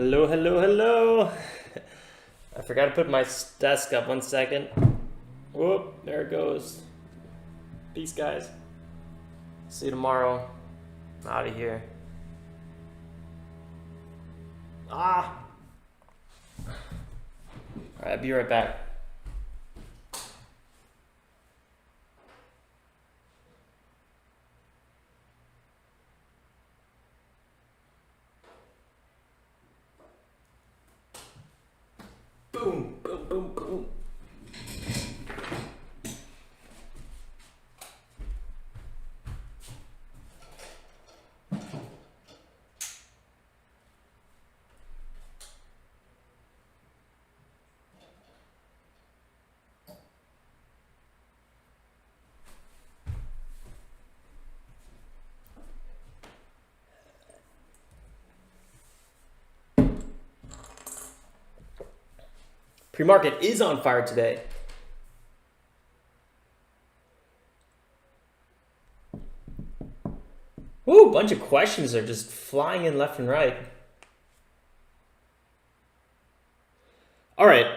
Hello, hello, hello. I forgot to put my desk up 1 second. Whoop, there it goes. Peace, guys. See you tomorrow. I'm out of here. Ah! Alright, I'll be right back. Boom, boom, boom, boom. Pre-market is on fire today. Woo, a bunch of questions are just flying in left and right. All right.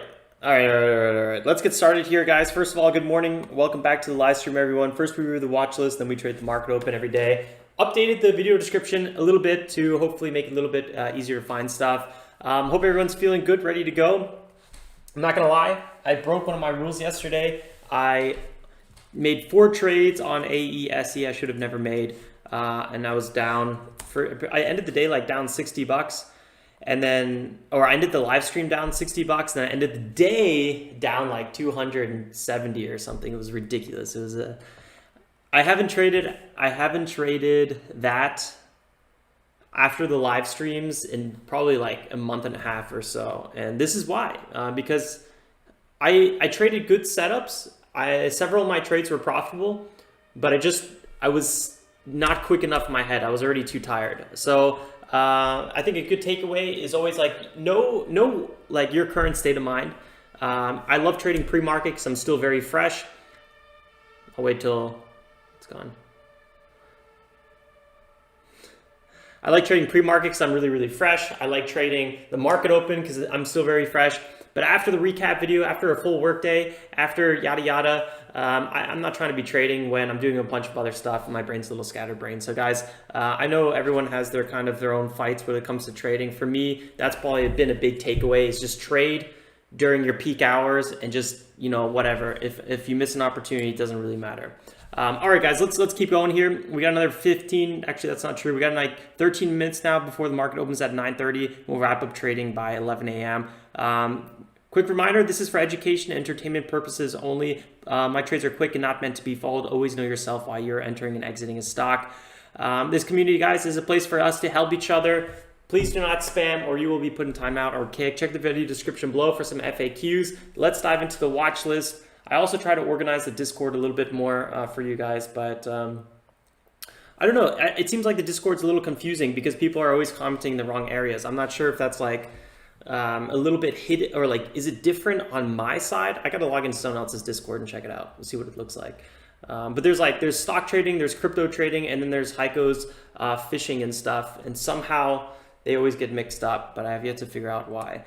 Let's get started here, guys. First of all, good morning. Welcome back to the live stream, everyone. First, we review the watch list, then we trade the market open every day. Updated the video description a little bit to hopefully make it a little bit easier to find stuff. Hope everyone's feeling good, ready to go. I'm not gonna lie, I broke one of my rules yesterday. I made 4 trades on AESE I should have never made, and I was down I ended the day like down $60, and then, or I ended the live stream down $60, and then I ended the day down like 270 or something. It was ridiculous. It was I haven't traded that after the live streams in probably like a month and a half or so. And this is why, because I traded good setups. Several of my trades were profitable, but I was not quick enough in my head. I was already too tired. So I think a good takeaway is always like, know like your current state of mind. I love trading pre-market because I'm still very fresh. I'll wait till it's gone. I like trading pre-market because I'm really fresh. I like trading the market open because I'm still very fresh. But after the recap video, after a full workday, after yada yada, I'm not trying to be trading when I'm doing a bunch of other stuff and my brain's a little scatterbrained. So guys, I know everyone has their own fights when it comes to trading. For me, that's probably been a big takeaway, is just trade during your peak hours and just, you know, whatever. If you miss an opportunity, it doesn't really matter. All right, guys, let's keep going here. We got another 15. Actually, that's not true. We got like 13 minutes now before the market opens at 9:30. We'll wrap up trading by 11 a.m. Quick reminder, this is for education and entertainment purposes only. My trades are quick and not meant to be followed. Always know yourself while you're entering and exiting a stock. This community, guys, is a place for us to help each other. Please do not spam or you will be put in timeout or kicked. Check the video description below for some FAQs. Let's dive into the watch list. I also try to organize the Discord a little bit more for you guys, but I don't know. It seems like the Discord's a little confusing because people are always commenting in the wrong areas. I'm not sure if that's like a little bit hidden, or like, is it different on my side? I got to log into someone else's Discord and check it out. We'll see what it looks like. But there's stock trading, there's crypto trading, and then there's Heiko's fishing and stuff. And somehow they always get mixed up, but I have yet to figure out why.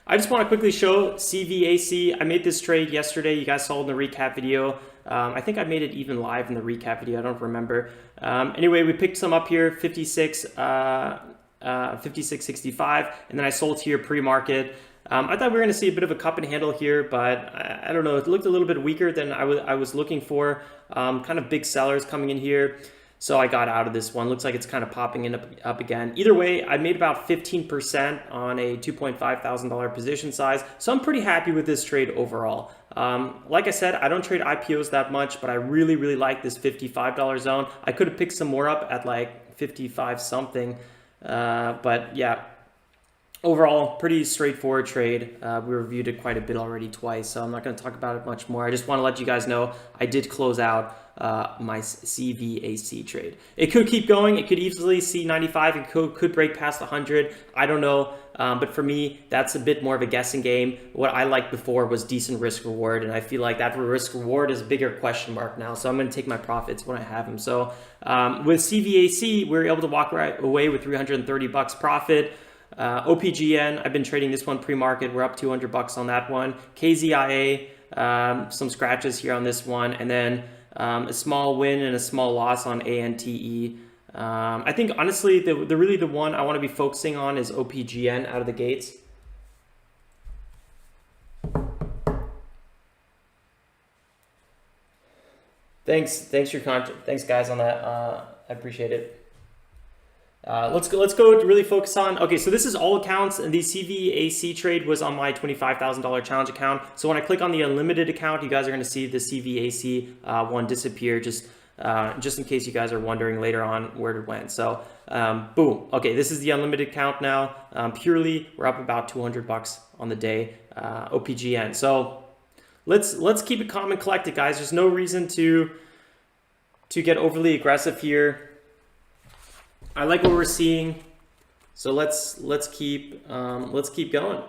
I just want to quickly show CVAC. I made this trade yesterday. You guys saw in the recap video. I think I made it even live in the recap video. I don't remember. Anyway, we picked some up here, 56.65, and then I sold here pre-market. I thought we were going to see a bit of a cup and handle here, but I don't know. It looked a little bit weaker than I was looking for. Kind of big sellers coming in here. So I got out of this one. Looks like it's kind of popping up again. Either way, I made about 15% on a $2.5 thousand position size. So I'm pretty happy with this trade overall. Like I said, I don't trade IPOs that much, but I really like this $55 zone. I could have picked some more up at like 55 something. But yeah, overall, pretty straightforward trade. We reviewed it quite a bit already twice, so I'm not going to talk about it much more. I just want to let you guys know I did close out my CVAC trade. It could keep going. It could easily see 95. It could break past 100. I don't know. But for me, that's a bit more of a guessing game. What I liked before was decent risk reward, and I feel like that risk reward is a bigger question mark now. So I'm going to take my profits when I have them. So with CVAC, we were able to walk right away with $330 profit. OPGN, I've been trading this one pre-market. We're up 200 bucks on that one. KZIA, some scratches here on this one, and then a small win and a small loss on ANTE. I think honestly, the one I want to be focusing on is OPGN out of the gates. Thanks for your content. Thanks guys on that. I appreciate it. Let's go really focus on, okay, so this is all accounts, and the CVAC trade was on my $25,000 challenge account. So when I click on the unlimited account, you guys are going to see the CVAC one disappear, just in case you guys are wondering later on where it went. So boom. Okay, this is the unlimited account now. Purely, we're up about 200 bucks on the day, OPGN. So let's keep it calm and collected, guys. There's no reason to get overly aggressive here. I like what we're seeing, so let's keep going.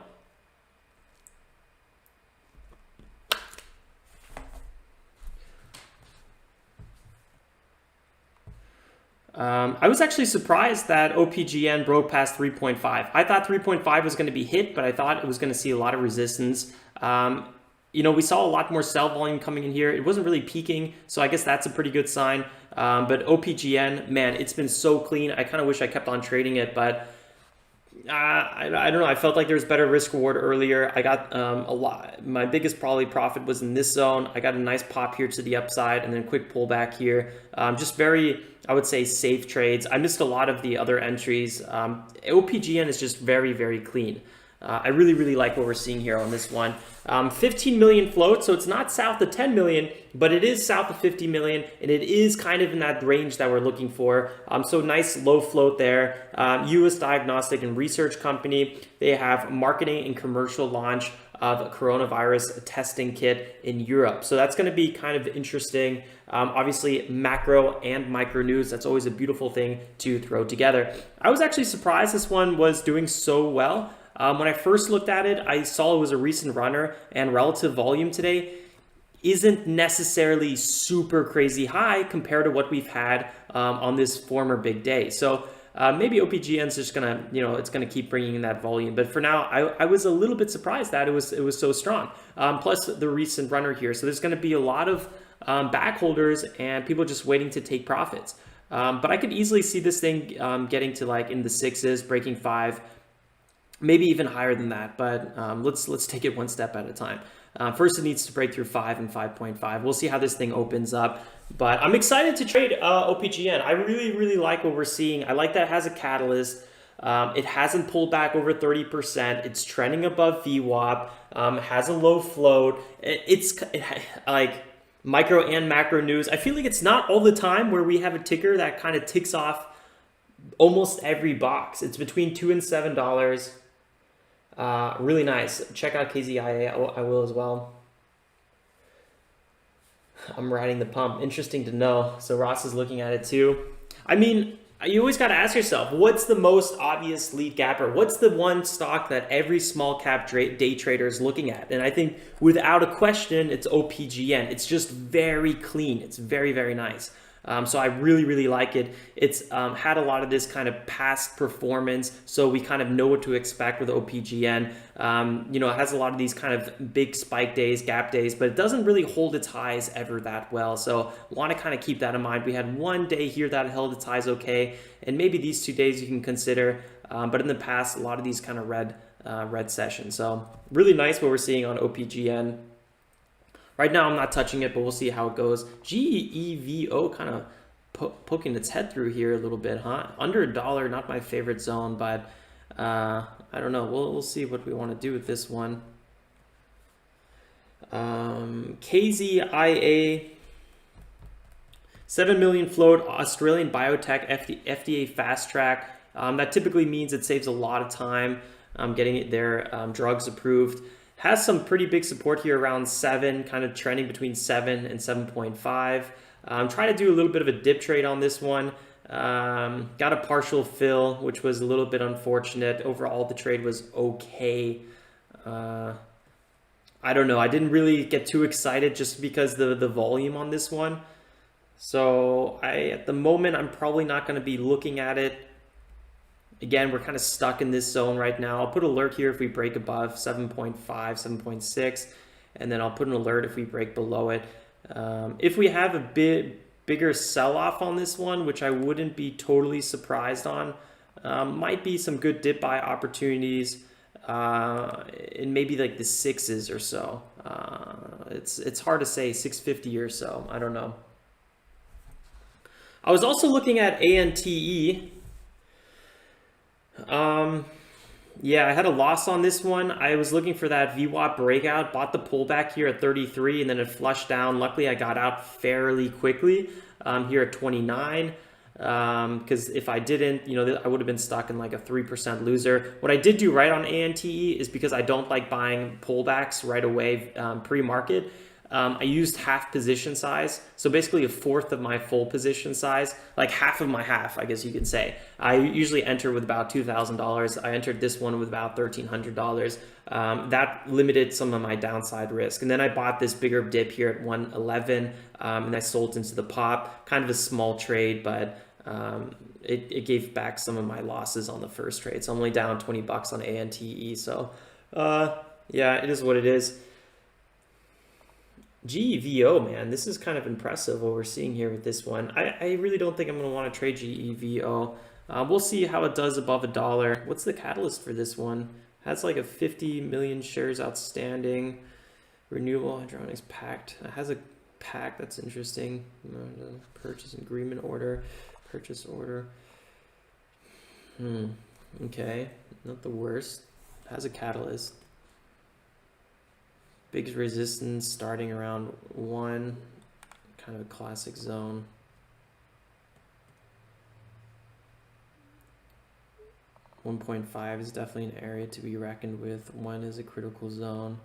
I was actually surprised that OPGN broke past 3.5. I thought 3.5 was going to be hit, but I thought it was going to see a lot of resistance. You know, we saw a lot more sell volume coming in here. It wasn't really peaking, so I guess that's a pretty good sign. But OPGN, man, it's been so clean. I kind of wish I kept on trading it, but I don't know. I felt like there was better risk reward earlier. I got a lot. My biggest probably profit was in this zone. I got a nice pop here to the upside and then a quick pullback here. Just very, I would say, safe trades. I missed a lot of the other entries. OPGN is just very, very clean. I really like what we're seeing here on this one. 15 million float, so it's not south of 10 million, but it is south of 50 million, and it is kind of in that range that we're looking for. So nice low float there. US Diagnostic and Research Company, they have marketing and commercial launch of a coronavirus testing kit in Europe. So that's going to be kind of interesting. Obviously, macro and micro news, that's always a beautiful thing to throw together. I was actually surprised this one was doing so well. When I first looked at it, I saw it was a recent runner, and relative volume today isn't necessarily super crazy high compared to what we've had on this former big day. So maybe OPGN is just gonna, you know, it's gonna keep bringing in that volume. But for now, I was a little bit surprised that it was so strong. Plus the recent runner here, so there's gonna be a lot of back holders and people just waiting to take profits. But I could easily see this thing getting to like in the 6s, breaking 5. Maybe even higher than that, but let's take it one step at a time. First, it needs to break through 5 and 5.5. We'll see how this thing opens up, but I'm excited to trade OPGN. I really like what we're seeing. I like that it has a catalyst. It hasn't pulled back over 30%. It's trending above VWAP. Has a low float. It's like micro and macro news. I feel like it's not all the time where we have a ticker that kind of ticks off almost every box. It's between $2 and $7. Really nice. Check out KZIA. I will as well. I'm riding the pump. Interesting to know. So Ross is looking at it too. I mean, you always got to ask yourself, what's the most obvious lead gapper? What's the one stock that every small cap day trader is looking at? And I think without a question, it's OPGN. It's just very clean. It's very nice. So I really like it. It's had a lot of this kind of past performance, so we kind of know what to expect with OPGN. You know, it has a lot of these kind of big spike days, gap days, but it doesn't really hold its highs ever that well. So want to kind of keep that in mind. We had one day here that held its highs okay, and maybe these 2 days you can consider. But in the past, a lot of these kind of red sessions. So really nice what we're seeing on OPGN. Right now, I'm not touching it, but we'll see how it goes. GEVO kind of poking its head through here a little bit, huh? Under $1, not my favorite zone, but I don't know. We'll see what we want to do with this one. KZIA, 7 million float, Australian biotech, FDA fast track. That typically means it saves a lot of time getting their drugs approved. Has some pretty big support here around 7, kind of trending between 7 and 7.5. Trying to do a little bit of a dip trade on this one. Got a partial fill, which was a little bit unfortunate. Overall, the trade was okay. I don't know. I didn't really get too excited just because the volume on this one. So at the moment, I'm probably not going to be looking at it. Again, we're kind of stuck in this zone right now. I'll put alert here if we break above 7.5, 7.6, and then I'll put an alert if we break below it. If we have a bit bigger sell-off on this one, which I wouldn't be totally surprised on, might be some good dip buy opportunities in maybe like the sixes or so. It's hard to say, 650 or so. I don't know. I was also looking at ANTE. Yeah, I had a loss on this one. I was looking for that VWAP breakout, bought the pullback here at 33, and then it flushed down. Luckily, I got out fairly quickly here at 29. Because if I didn't, you know, I would have been stuck in like a 3% loser. What I did do right on ANTE is, because I don't like buying pullbacks right away pre-market, I used half position size. So basically a fourth of my full position size, like half of my half, I guess you could say. I usually enter with about $2,000. I entered this one with about $1,300. That limited some of my downside risk. And then I bought this bigger dip here at 111, and I sold into the pop. Kind of a small trade, but it gave back some of my losses on the first trade. So I'm only down 20 bucks on ANTE. So yeah, it is what it is. GEVO, man, this is kind of impressive what we're seeing here with this one. I really don't think I'm going to want to trade GEVO. We'll see how it does above $1. What's the catalyst for this one? Has like a 50 million shares outstanding. Renewable Hydronics pact. It has a pact. That's interesting. Purchase agreement order. Purchase order. Okay, not the worst. It has a catalyst. Big resistance starting around 1, kind of a classic zone. $1.5 is definitely an area to be reckoned with. 1 is a critical zone.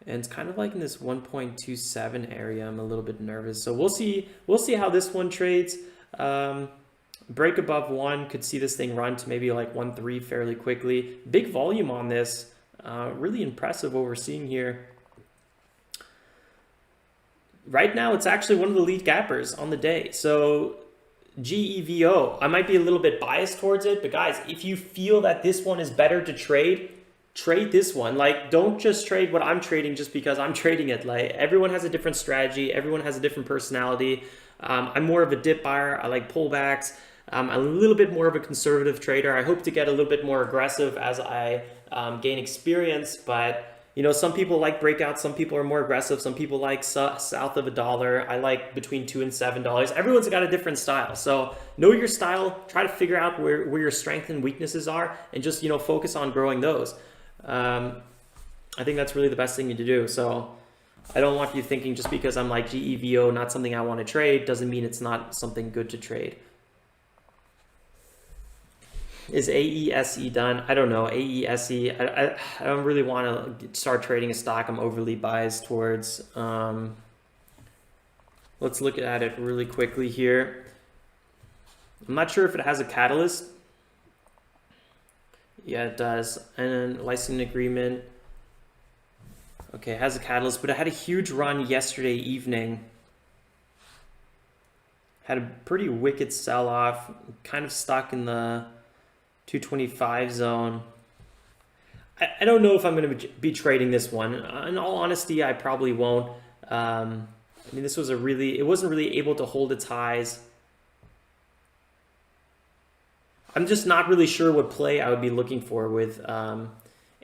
And it's kind of like in this 1.27 area. I'm a little bit nervous. So we'll see how this one trades. Break above 1, could see this thing run to maybe like 1.3 fairly quickly. Big volume on this. Really impressive what we're seeing here. Right now, it's actually one of the lead gappers on the day. So GEVO, I might be a little bit biased towards it, but guys, if you feel that this one is better to trade, trade this one. Like, don't just trade what I'm trading just because I'm trading it. Like, everyone has a different strategy. Everyone has a different personality. I'm more of a dip buyer. I like pullbacks. I'm a little bit more of a conservative trader. I hope to get a little bit more aggressive as I gain experience, but you know, some people like breakouts, some people are more aggressive, some people like south of $1. I like between $2 and $7. Everyone's got a different style. So know your style, try to figure out where your strengths and weaknesses are, and just, you know, focus on growing those. I think that's really the best thing to do. So I don't want you thinking just because I'm like GEVO, not something I want to trade, doesn't mean it's not something good to trade. Is AESE done? I don't know. AESE, I don't really want to start trading a stock I'm overly biased towards. Let's look at it really quickly here. I'm not sure if it has a catalyst. Yeah, it does. And then licensing agreement. Okay, it has a catalyst, but it had a huge run yesterday evening. Had a pretty wicked sell-off. Kind of stuck in the 225 zone. I don't know if I'm going to be trading this one. In all honesty, I probably won't. I mean, this was it wasn't really able to hold its highs. I'm just not really sure what play I would be looking for with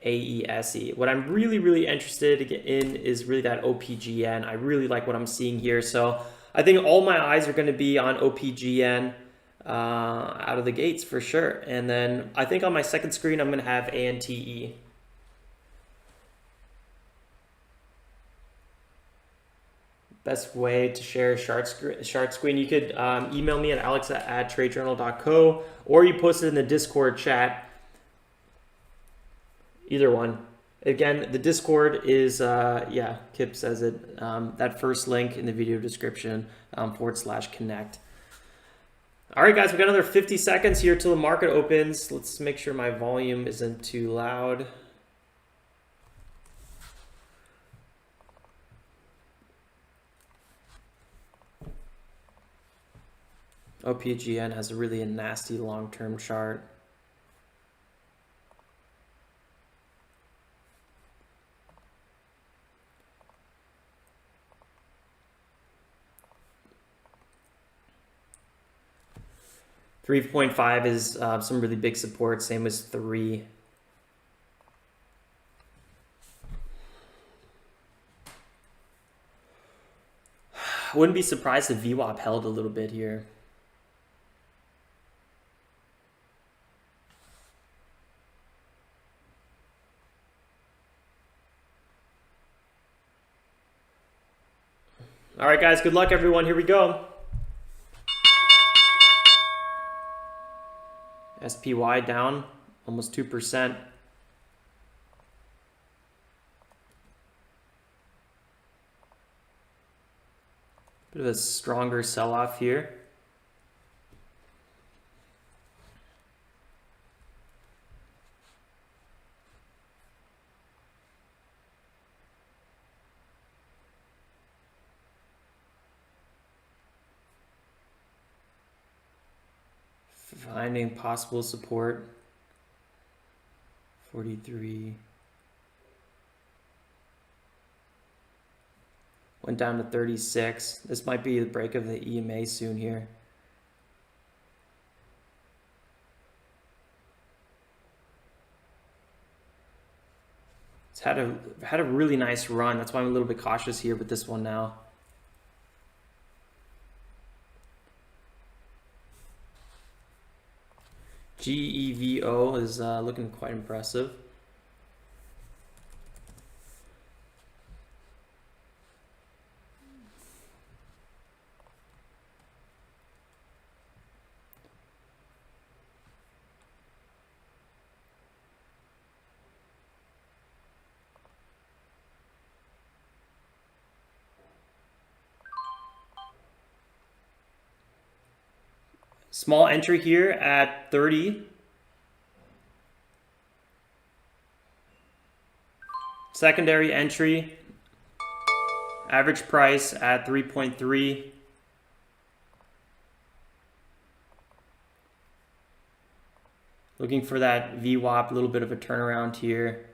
AESE. What I'm really interested in is really that OPGN. I really like what I'm seeing here. So I think all my eyes are going to be on OPGN. Out of the gates for sure. And then I think on my second screen I'm going to have ANTE. Best way to share a chart screen, you could email me at alex@tradejournal.co, or you post it in the Discord chat. Either one. Again, the Discord is, yeah, Kip says it, that first link in the video description, /connect. All right, guys, we got another 50 seconds here till the market opens. Let's make sure my volume isn't too loud. OPGN has a really nasty long-term chart. 3.5 is some really big support, same as 3. Wouldn't be surprised if VWAP held a little bit here. All right, guys, good luck, everyone. Here we go. SPY down almost 2%. Bit of a stronger sell-off here. Finding possible support. 43. Went down to 36. This might be the break of the EMA soon here. It's had a really nice run. That's why I'm a little bit cautious here with this one now. GEVO is looking quite impressive. Small entry here at 30. Secondary entry, average price at 3.3. Looking for that VWAP, a little bit of a turnaround here.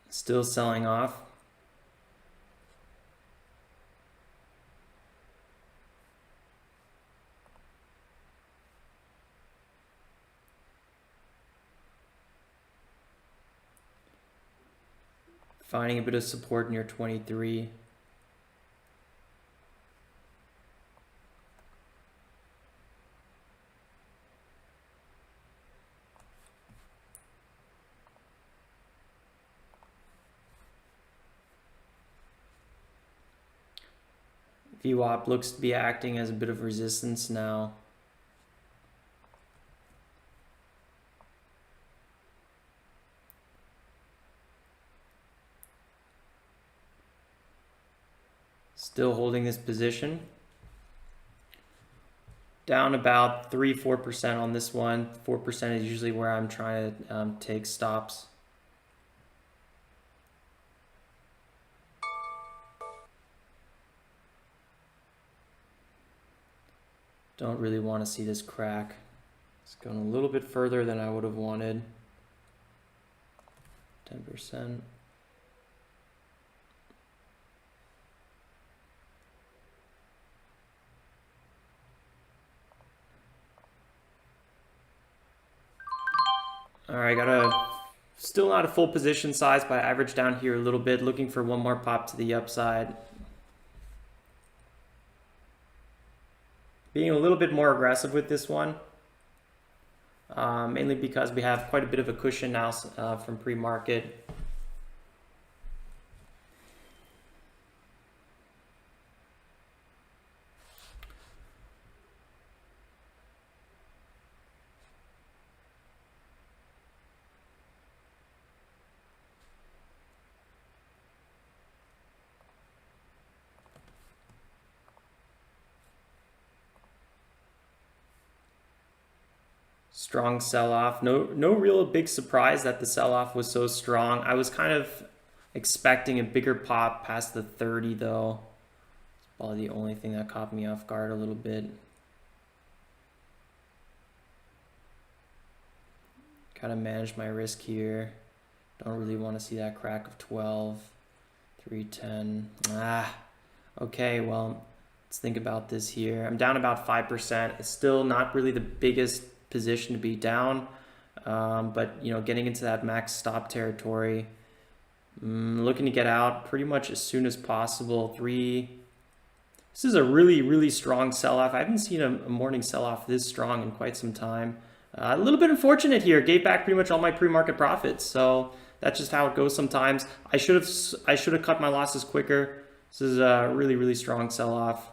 Still selling off. Finding a bit of support near 23. VWAP looks to be acting as a bit of resistance now. Still holding this position. Down about 3-4% on this one. 4% is usually where I'm trying to take stops. Don't really want to see this crack. It's going a little bit further than I would have wanted. 10%. All right, still not a full position size, but I average down here a little bit, looking for one more pop to the upside. Being a little bit more aggressive with this one, mainly because we have quite a bit of a cushion now from pre-market. Strong sell-off. No real big surprise that the sell-off was so strong. I was kind of expecting a bigger pop past the 30 though. It's probably the only thing that caught me off guard a little bit. Gotta manage my risk here. Don't really want to see that crack of 12. 310. Okay, well, let's think about this here. I'm down about 5%. It's still not really the biggest position to be down, but you know, getting into that max stop territory. Looking to get out pretty much as soon as possible. This is a really strong sell-off. I haven't seen a morning sell-off this strong in quite some time. A little bit unfortunate here. Gave back pretty much all my pre-market profits, so that's just how it goes sometimes. I should have cut my losses quicker. This is a really strong sell-off.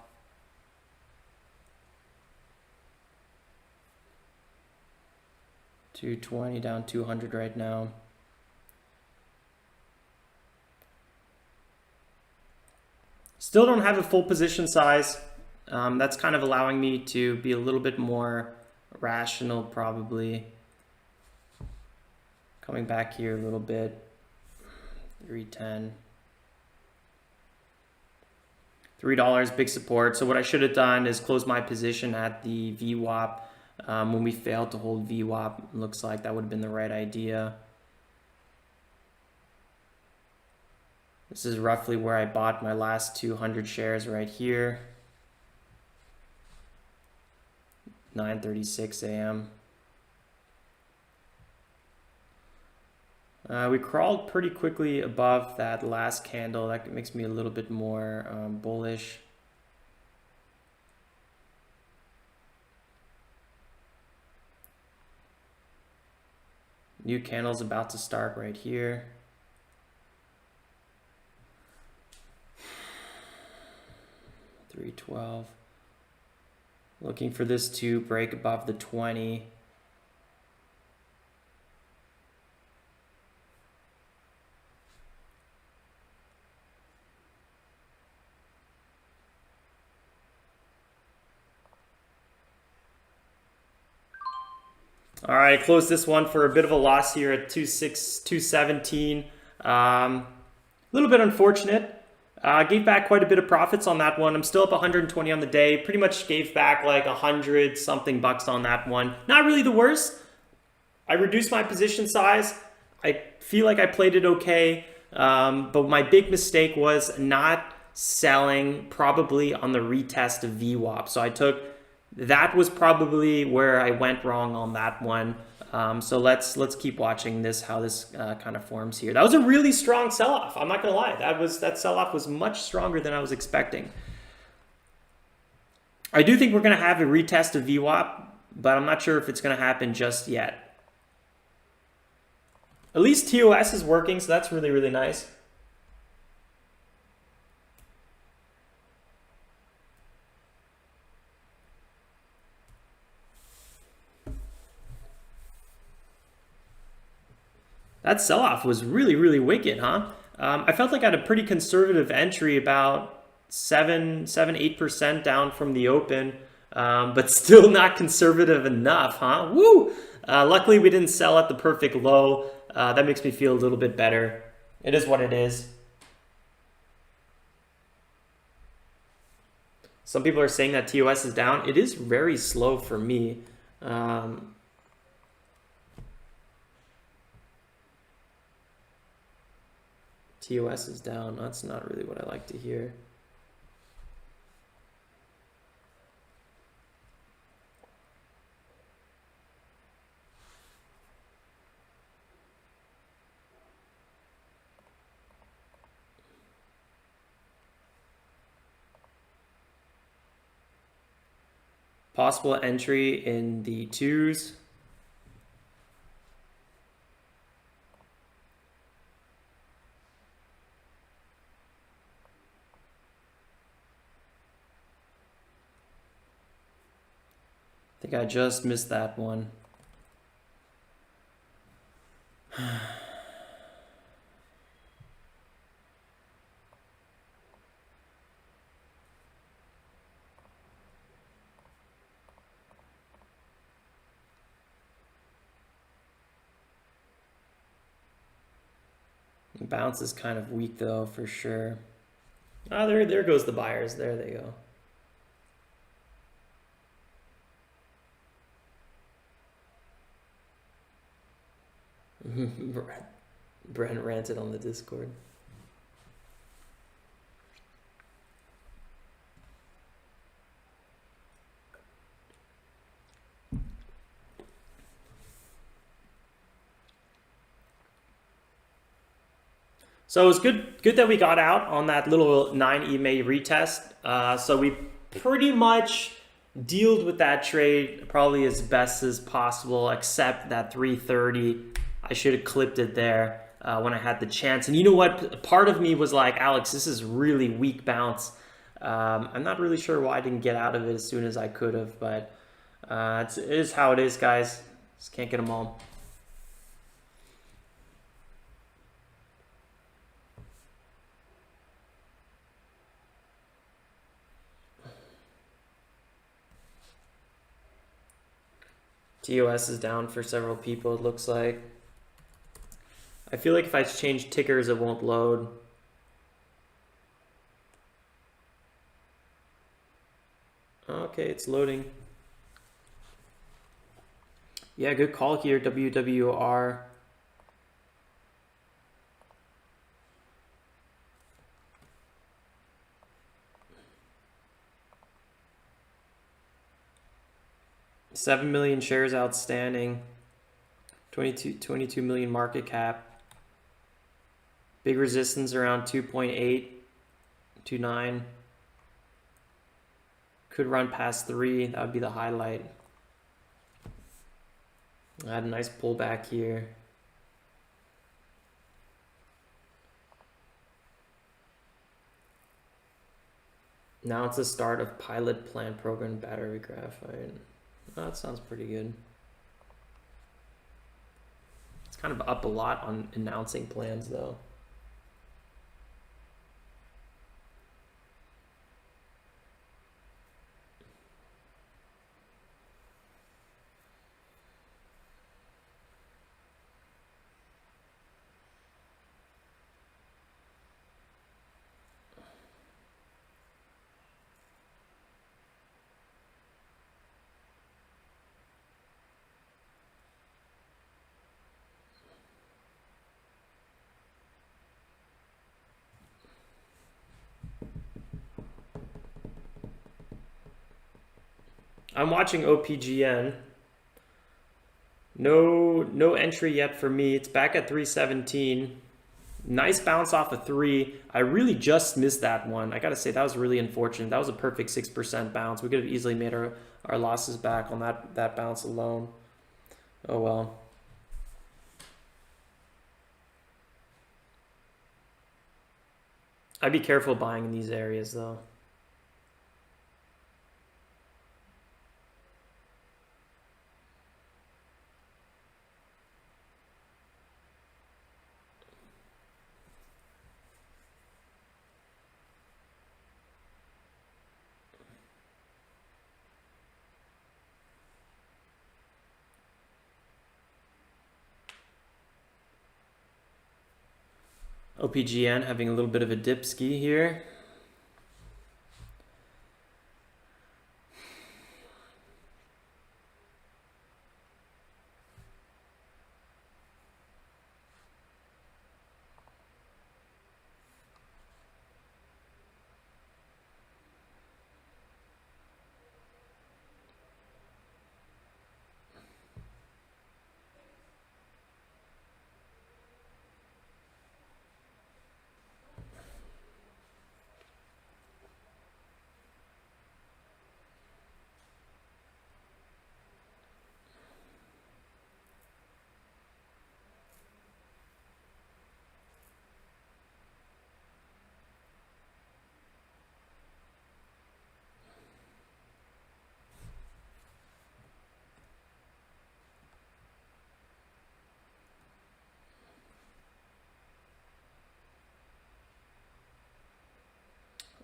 $220 down 200 right now. Still don't have a full position size. That's kind of allowing me to be a little bit more rational probably. Coming back here a little bit. 310. $3, big support. So what I should have done is close my position at the VWAP. When we failed to hold VWAP, looks like that would have been the right idea. This is roughly where I bought my last 200 shares right here. 9:36 a.m. We crawled pretty quickly above that last candle. That makes me a little bit more bullish. New candle's about to start right here. $312. Looking for this to break above the 20. All right, close this one for a bit of a loss here at 217. A little bit unfortunate. Gave back quite a bit of profits on that one. I'm still up 120 on the day. Pretty much gave back like 100 something bucks on that one. Not really the worst. I reduced my position size. I feel like I played it okay. But my big mistake was not selling probably on the retest of VWAP. So that was probably where I went wrong on that one. So let's keep watching this, how this kind of forms here. That was a really strong sell-off. I'm not gonna lie. That sell-off was much stronger than I was expecting. I do think we're gonna have a retest of VWAP, but I'm not sure if it's gonna happen just yet. At least TOS is working, so that's really nice. That sell-off was really wicked, huh? I felt like I had a pretty conservative entry, about 8% down from the open, but still not conservative enough, huh? Woo! Luckily, we didn't sell at the perfect low. That makes me feel a little bit better. It is what it is. Some people are saying that TOS is down. It is very slow for me. TOS is down. That's not really what I like to hear. Possible entry in the 2s. I think I just missed that one. bounce is kind of weak though, for sure. Oh, there goes the buyers. There they go. Brent ranted on the Discord. So it was good that we got out on that little 9 EMA retest. So we pretty much dealt with that trade probably as best as possible, except that 330. I should have clipped it there when I had the chance. And you know what? Part of me was like, Alex, this is really weak bounce. I'm not really sure why I didn't get out of it as soon as I could have, but it is how it is, guys. Just can't get them all. TOS is down for several people, it looks like. I feel like if I change tickers, it won't load. Okay, it's loading. Yeah, good call here, WWR. $7 million shares outstanding, 22 million market cap. Big resistance around 2.8, 2.9. Could run past 3. That would be the highlight. I had a nice pullback here. Now it's the start of pilot plant program battery graphite. Oh, that sounds pretty good. It's kind of up a lot on announcing plans though. I'm watching OPGN. No entry yet for me. It's back at 317. Nice bounce off of 3. I really just missed that one. I gotta say, that was really unfortunate. That was a perfect 6% bounce. We could have easily made our losses back on that bounce alone. Oh well. I'd be careful buying in these areas though. OPGN having a little bit of a dip ski here.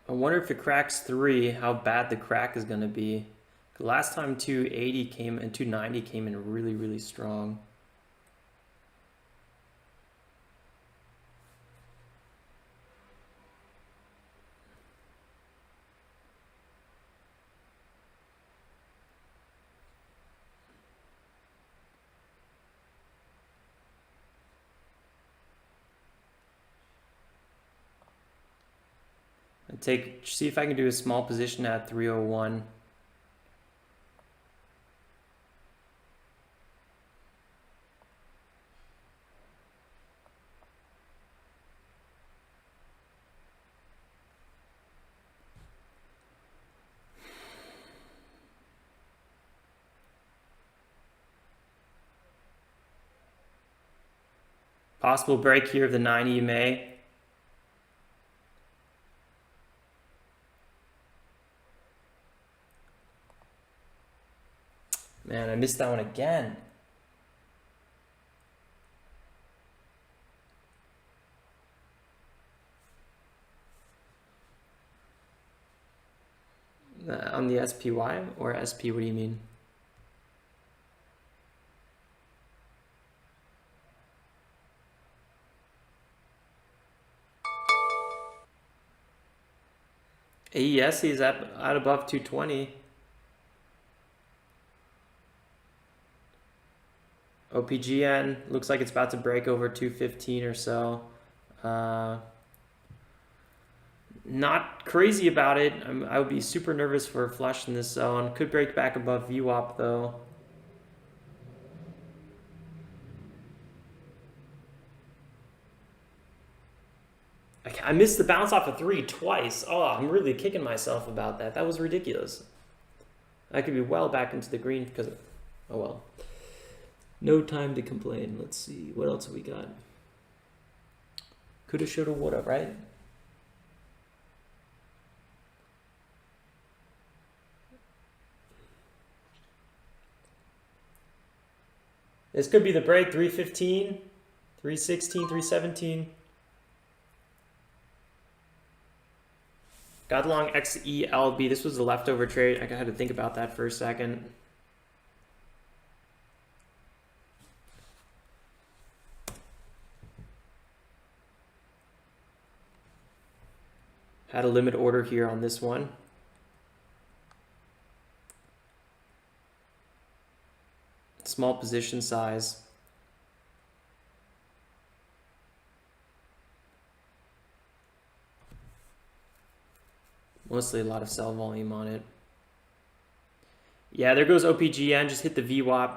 I wonder if it cracks 3, how bad the crack is going to be. Last time 280 came and 290 came in really strong. See if I can do a small position at 301. Possible break here of the 9 EMA. Man, I missed that one again. On the SPY or SP, what do you mean? AES is at above 220. OPGN looks like it's about to break over 215 or so. Not crazy about it. I would be super nervous for a flush in this zone. Could break back above VWAP though. I missed the bounce off of 3 twice. Oh, I'm really kicking myself about that. That was ridiculous. I could be well back into the green because of, oh well. No time to complain. Let's see. What else have we got? Coulda, shoulda, woulda, right? This could be the break. 315, 316, 317. Got long XELB. This was the leftover trade. I had to think about that for a second. Had a limit order here on this one. Small position size. Mostly a lot of sell volume on it. Yeah, there goes OPGN. Just hit the VWAP.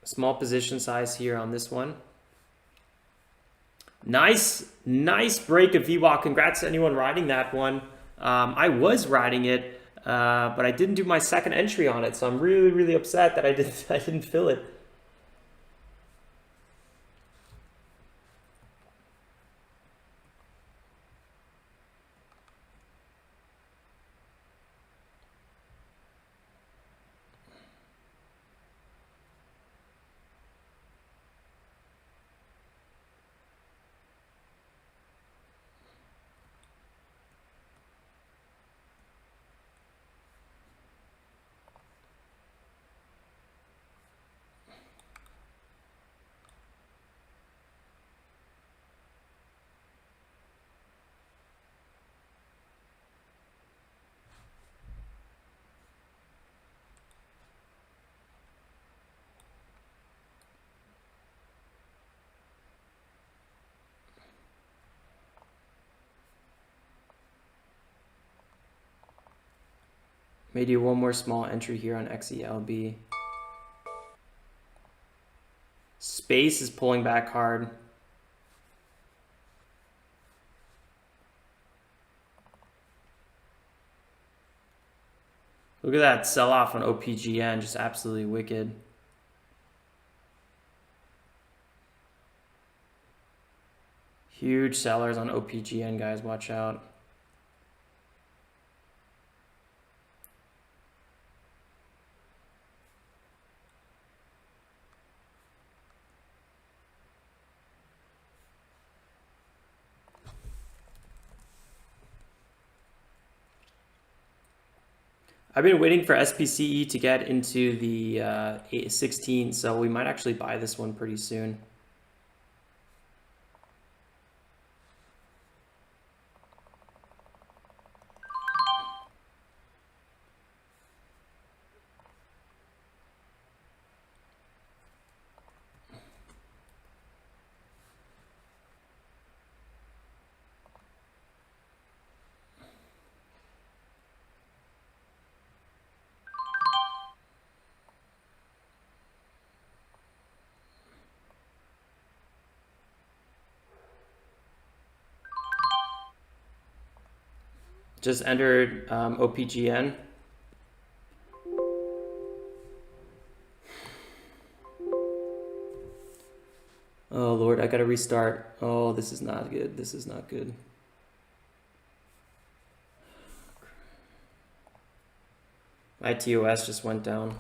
Small position size here on this one. Nice break of VWAP. Congrats to anyone riding that one. I was riding it. But I didn't do my second entry on it, so I'm really upset that I didn't fill it. Maybe one more small entry here on XELB. Space is pulling back hard. Look at that sell-off on OPGN, just absolutely wicked. Huge sellers on OPGN, guys, watch out. I've been waiting for SPCE to get into the 16, so we might actually buy this one pretty soon. Just entered OPGN. Oh Lord, I gotta restart. Oh, this is not good. This is not good. My TOS just went down.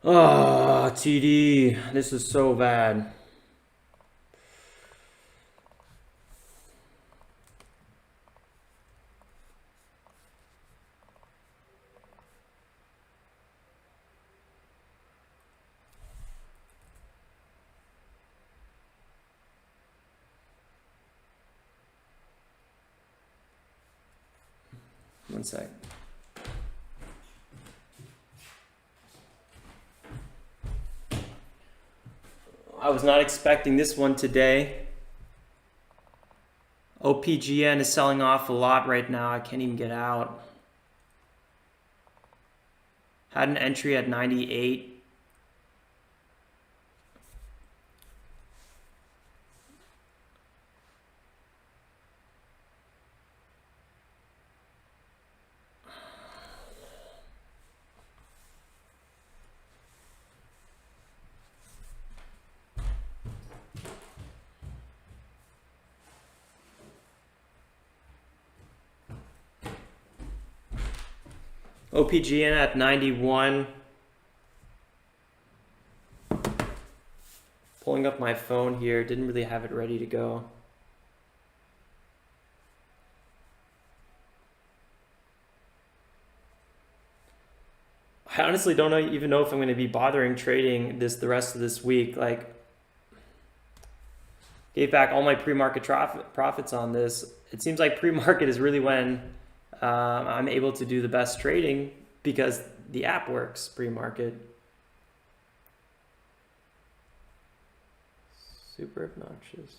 Oh, TD, this is so bad. One sec. I was not expecting this one today. OPGN is selling off a lot right now. I can't even get out. Had an entry at 98. OPGN at 91. Pulling up my phone here, didn't really have it ready to go. I honestly don't even know if I'm going to be bothering trading this the rest of this week. Like, gave back all my pre-market profits on this. It seems like pre-market is really when I'm able to do the best trading because the app works pre-market. Super obnoxious.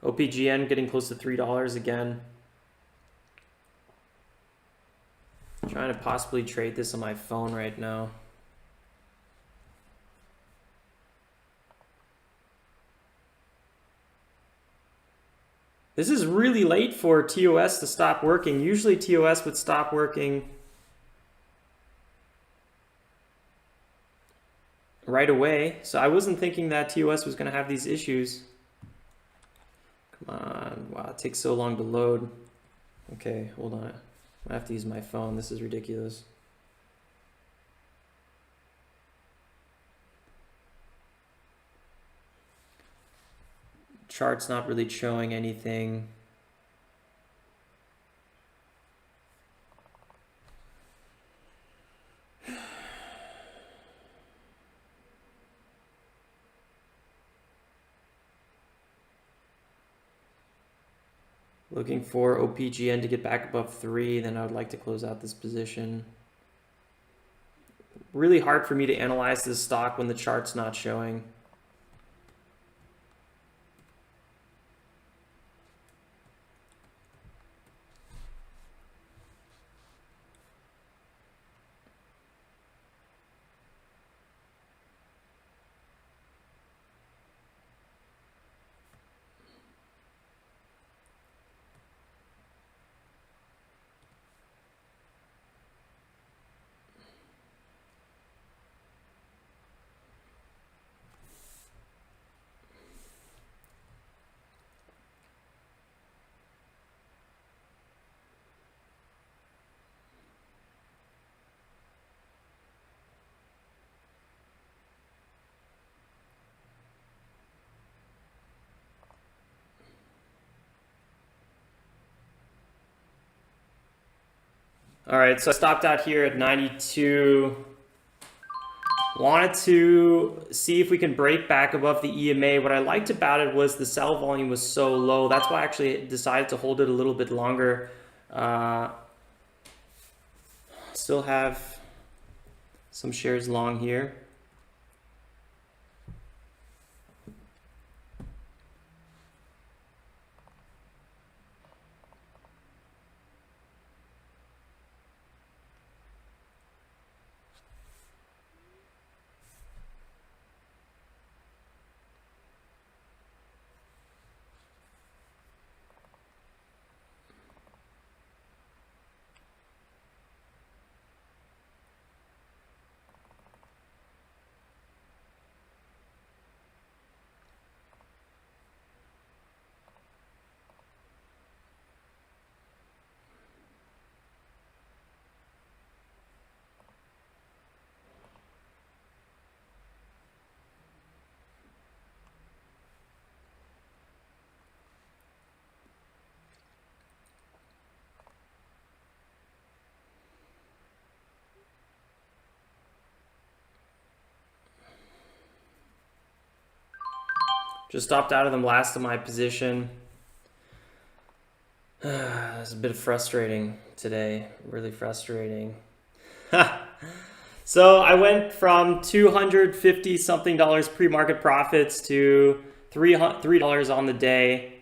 OPGN getting close to $3 again. Trying to possibly trade this on my phone right now. This is really late for TOS to stop working. Usually TOS would stop working right away. So I wasn't thinking that TOS was going to have these issues. Come on. Wow, it takes so long to load. Okay, hold on. I have to use my phone. This is ridiculous. Chart's not really showing anything. Looking for OPGN to get back above 3, then I would like to close out this position. Really hard for me to analyze this stock when the chart's not showing. All right, so I stopped out here at 92. Wanted to see if we can break back above the EMA. What I liked about it was the sell volume was so low. That's why I actually decided to hold it a little bit longer. Still have some shares long here. Just stopped out of them last of my position. It's a bit frustrating today, really frustrating. So I went from $250 something pre-market profits to $3 on the day.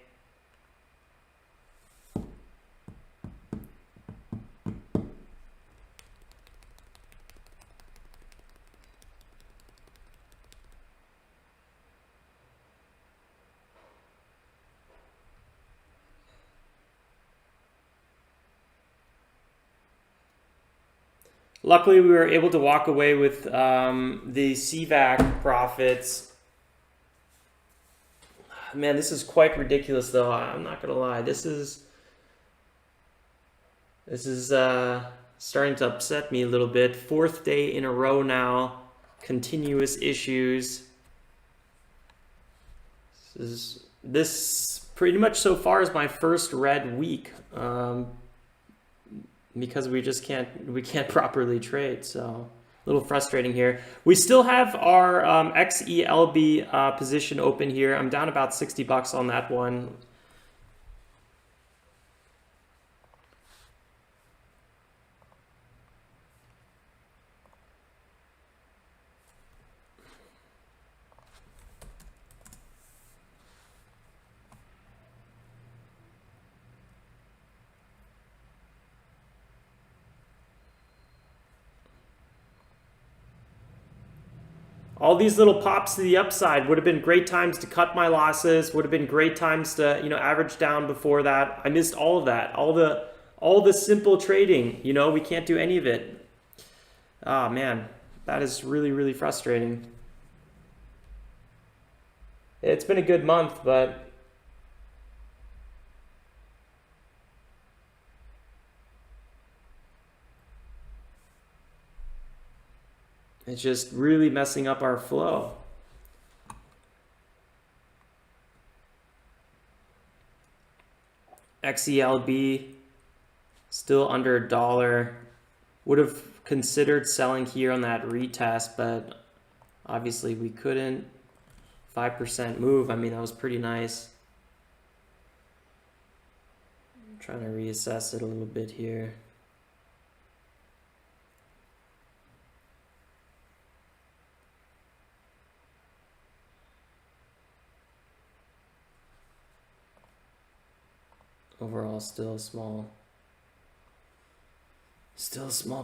Luckily, we were able to walk away with the CVAC profits. Man, this is quite ridiculous, though. I'm not gonna lie. This is starting to upset me a little bit. Fourth day in a row now, continuous issues. This pretty much so far is my first red week. Because we can't properly trade, so a little frustrating here. We still have our XELB position open here. I'm down about $60 on that one. All these little pops to the upside would have been great times to cut my losses, would have been great times to, average down before that. I missed all of that. All the simple trading, we can't do any of it. Oh man, that is really, really frustrating. It's been a good month, but it's just really messing up our flow. XELB still under $1. Would have considered selling here on that retest, but obviously we couldn't. 5% move. I mean, that was pretty nice. I'm trying to reassess it a little bit here. Overall, still a small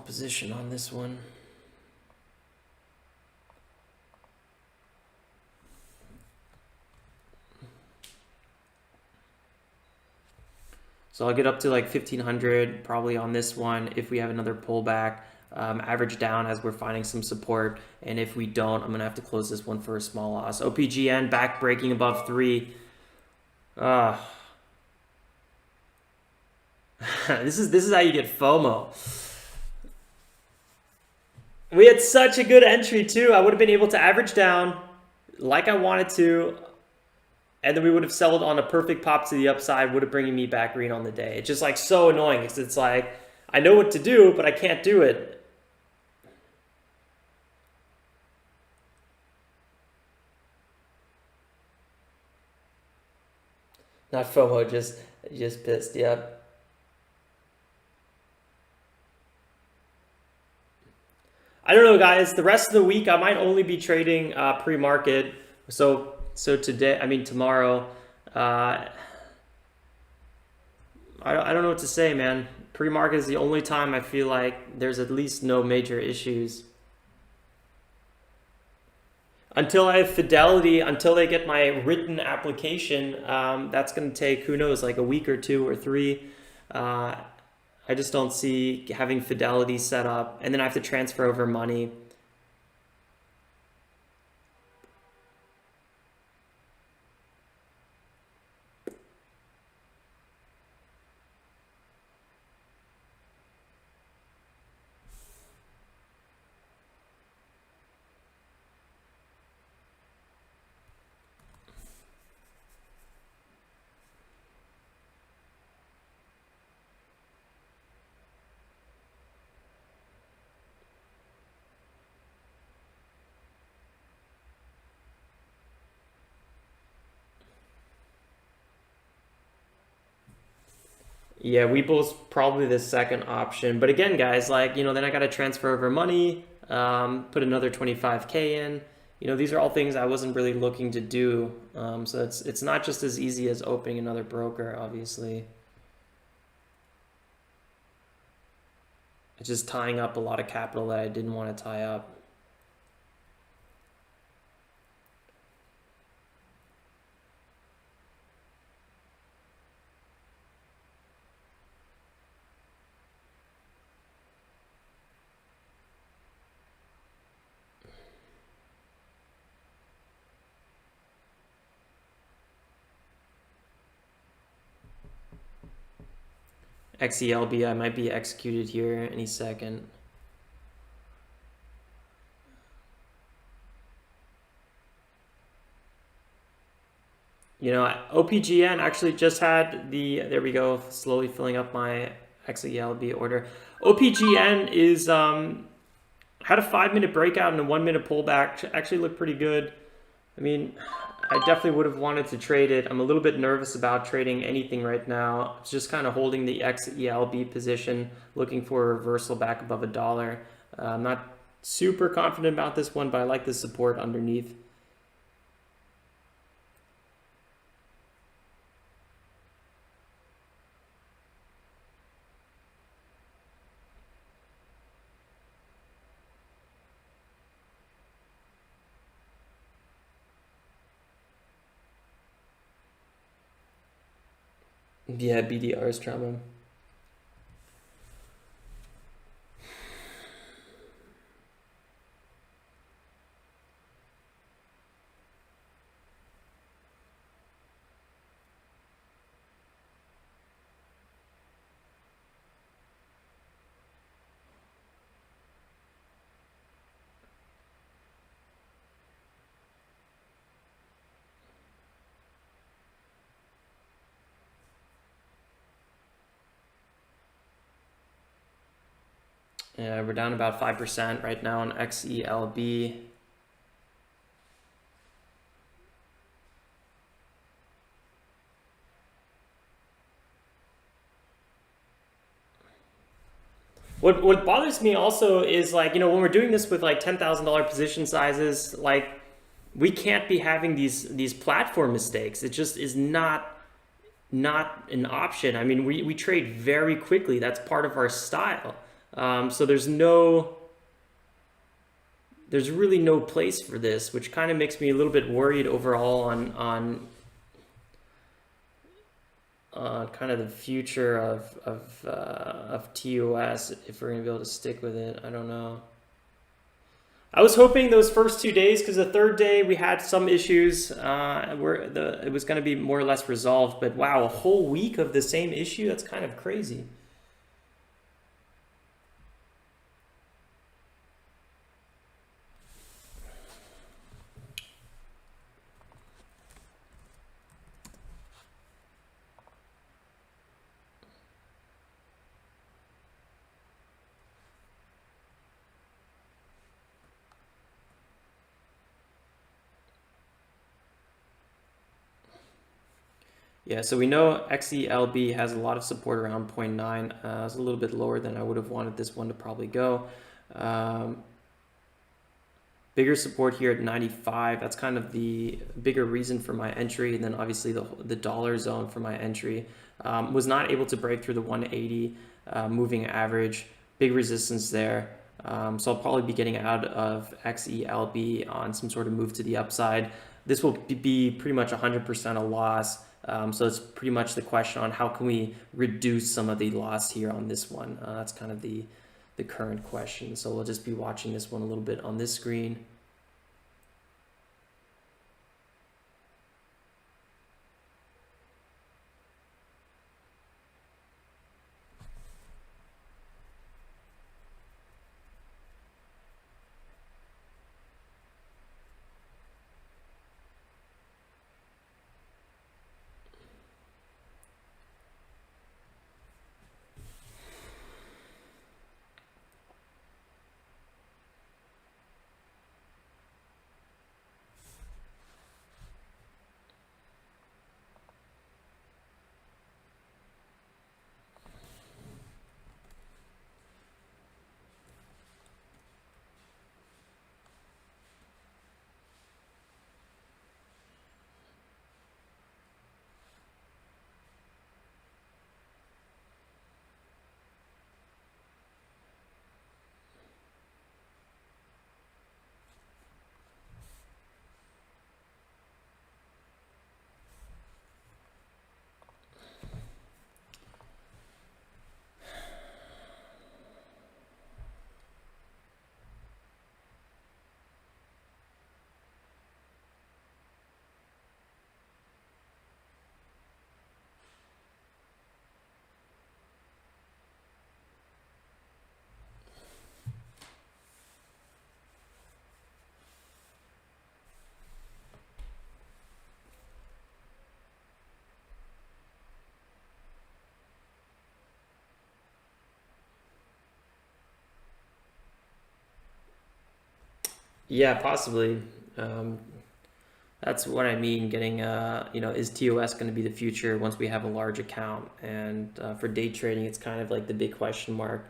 position on this one. So I'll get up to like 1500 probably on this one if we have another pullback. Average down as we're finding some support, and if we don't, I'm gonna have to close this one for a small loss. OPGN back breaking above 3. This is how you get FOMO. We had such a good entry too. I would have been able to average down like I wanted to, and then we would have settled on a perfect pop to the upside, would have bringing me back green on the day. It's just like so annoying because it's like I know what to do, but I can't do it. Not FOMO, just pissed. Yep. I don't know, guys. The rest of the week, I might only be trading pre-market. So today, I mean tomorrow. I don't know what to say, man. Pre-market is the only time I feel like there's at least no major issues. Until I have Fidelity, until they get my written application, that's going to take, who knows, like a week or 2 or 3. I just don't see having Fidelity set up, and then I have to transfer over money. Yeah, Weeble's probably the second option. But again, guys, like, then I got to transfer over money, put another 25K in. These are all things I wasn't really looking to do. So it's not just as easy as opening another broker, obviously. It's just tying up a lot of capital that I didn't want to tie up. XELB, I might be executed here any second. OPGN actually just had there we go, slowly filling up my XELB order. OPGN is, had a 5-minute breakout and a 1-minute pullback, actually looked pretty good. I mean, I definitely would have wanted to trade it. I'm a little bit nervous about trading anything right now. It's just kind of holding the XELB position, looking for a reversal back above $1. I'm not super confident about this one, but I like the support underneath. Yeah, BDR is trauma. Yeah, we're down about 5% right now on XELB. What bothers me also is, like, when we're doing this with like $10,000 position sizes, like, we can't be having these platform mistakes. It just is not an option. I mean, we trade very quickly. That's part of our style. So there's really no place for this, which kind of makes me a little bit worried overall on kind of the future of TOS, if we're gonna be able to stick with it. I don't know. I was hoping those first 2 days, because the third day we had some issues where it was going to be more or less resolved. But wow, a whole week of the same issue, that's kind of crazy. Yeah, so we know XELB has a lot of support around 0.9. It's a little bit lower than I would have wanted this one to probably go. Bigger support here at 95. That's kind of the bigger reason for my entry. And then obviously the dollar zone for my entry was not able to break through the 180 moving average. Big resistance there. So I'll probably be getting out of XELB on some sort of move to the upside. This will be pretty much 100% a loss. So it's pretty much the question on how can we reduce some of the loss here on this one. That's kind of the current question. So we'll just be watching this one a little bit on this screen. Yeah, possibly. That's what I mean. Getting, is TOS going to be the future once we have a large account? And for day trading, it's kind of like the big question mark.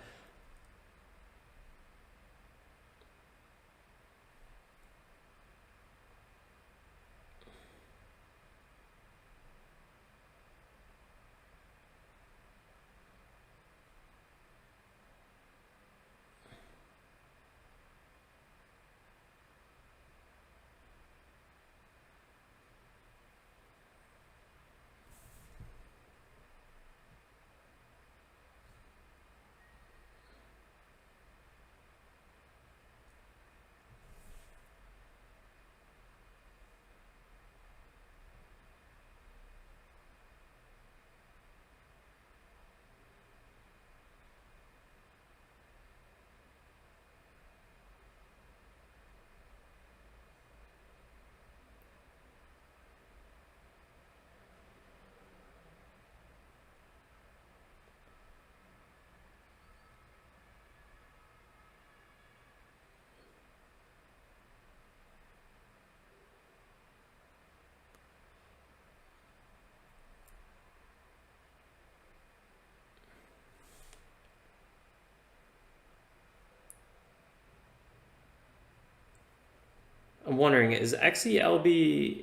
I'm wondering, is XELB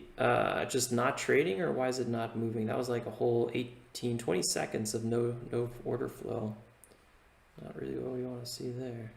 just not trading, or why is it not moving? That was like a whole 18, 20 seconds of no order flow. Not really what we want to see there.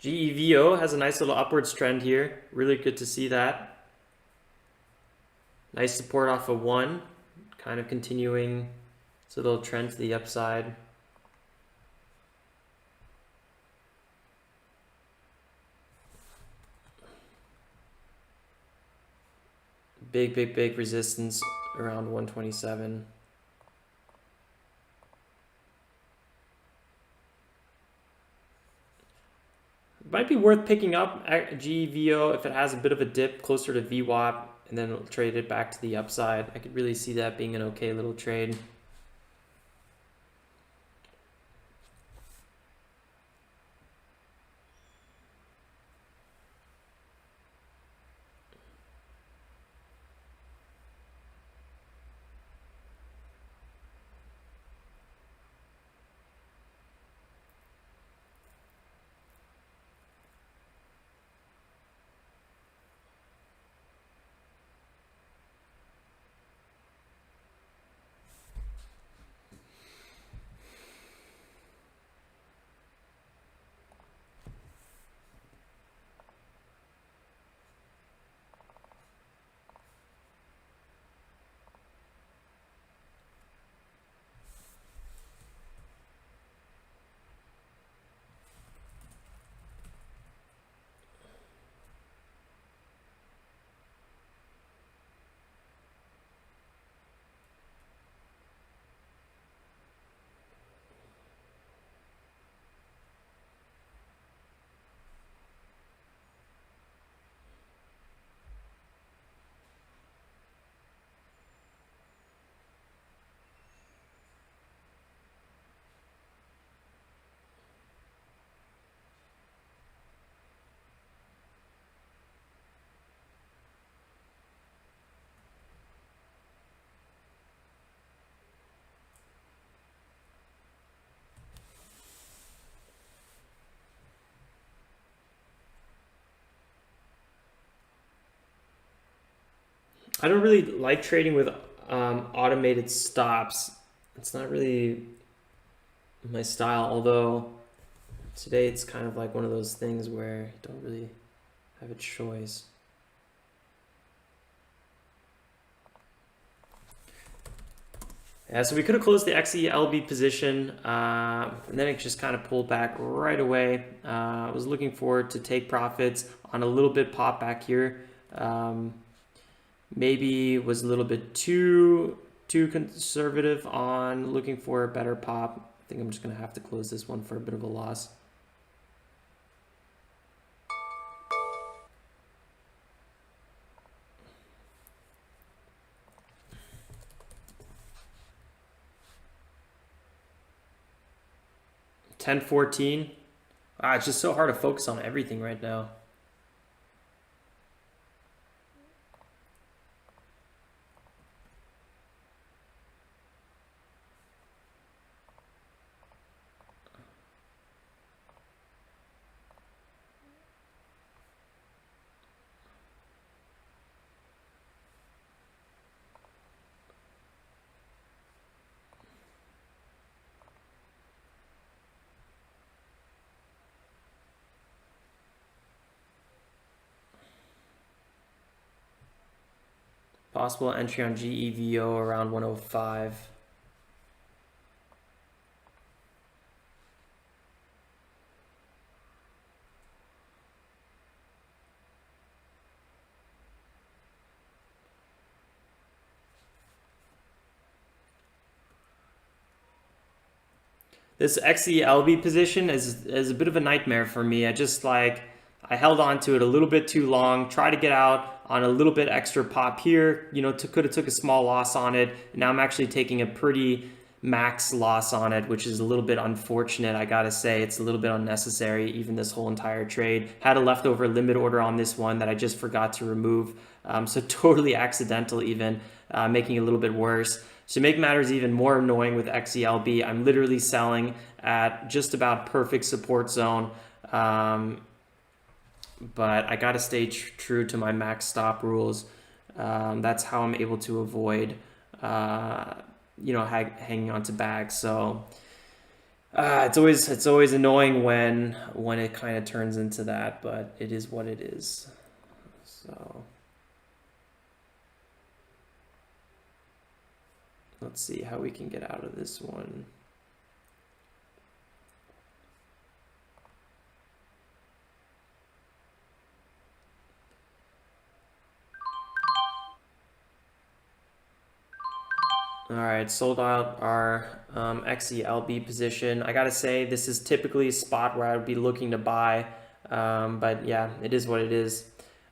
GEVO has a nice little upwards trend here. Really good to see that. Nice support off of 1, kind of continuing its little trend to the upside. Big resistance around 127. Might be worth picking up GVO if it has a bit of a dip closer to VWAP and then trade it back to the upside. I could really see that being an okay little trade. I don't really like trading with automated stops. It's not really my style, although today it's kind of like one of those things where you don't really have a choice. Yeah, so we could have closed the XELB position, and then it just kind of pulled back right away. I was looking forward to take profits on a little bit pop back here. Maybe was a little bit too conservative on looking for a better pop. I think I'm just going to have to close this one for a bit of a loss. $10.14. It's just so hard to focus on everything right now. Possible entry on GEVO around 105. This XELB position is a bit of a nightmare for me. I held on to it a little bit too long, tried to get out on a little bit extra pop here, you know, could have took a small loss on it. And now I'm actually taking a pretty max loss on it, which is a little bit unfortunate. I gotta say, it's a little bit unnecessary, even this whole entire trade. Had a leftover limit order on this one that I just forgot to remove. So totally accidental even, making it a little bit worse. To make matters even more annoying with XELB, I'm literally selling at just about perfect support zone. But I got to stay true to my max stop rules. That's how I'm able to avoid, hanging onto bags. So It's always annoying when it kind of turns into that, but it is what it is. So let's see how we can get out of this one. All right, sold out our XELB position. I gotta say, this is typically a spot where I would be looking to buy, but yeah, it is what it is.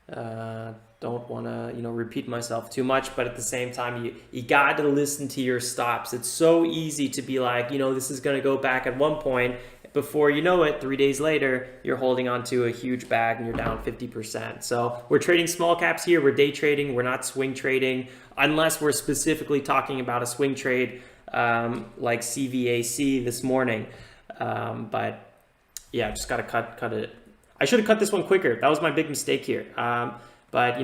Don't want to repeat myself too much, but at the same time, you got to listen to your stops. It's so easy to be like, this is going to go back at one point. Before you know it, 3 days later, you're holding onto a huge bag and you're down 50%. So we're trading small caps here. We're day trading. We're not swing trading, unless we're specifically talking about a swing trade like CVAC this morning. But yeah, just got to cut it. I should have cut this one quicker. That was my big mistake here. But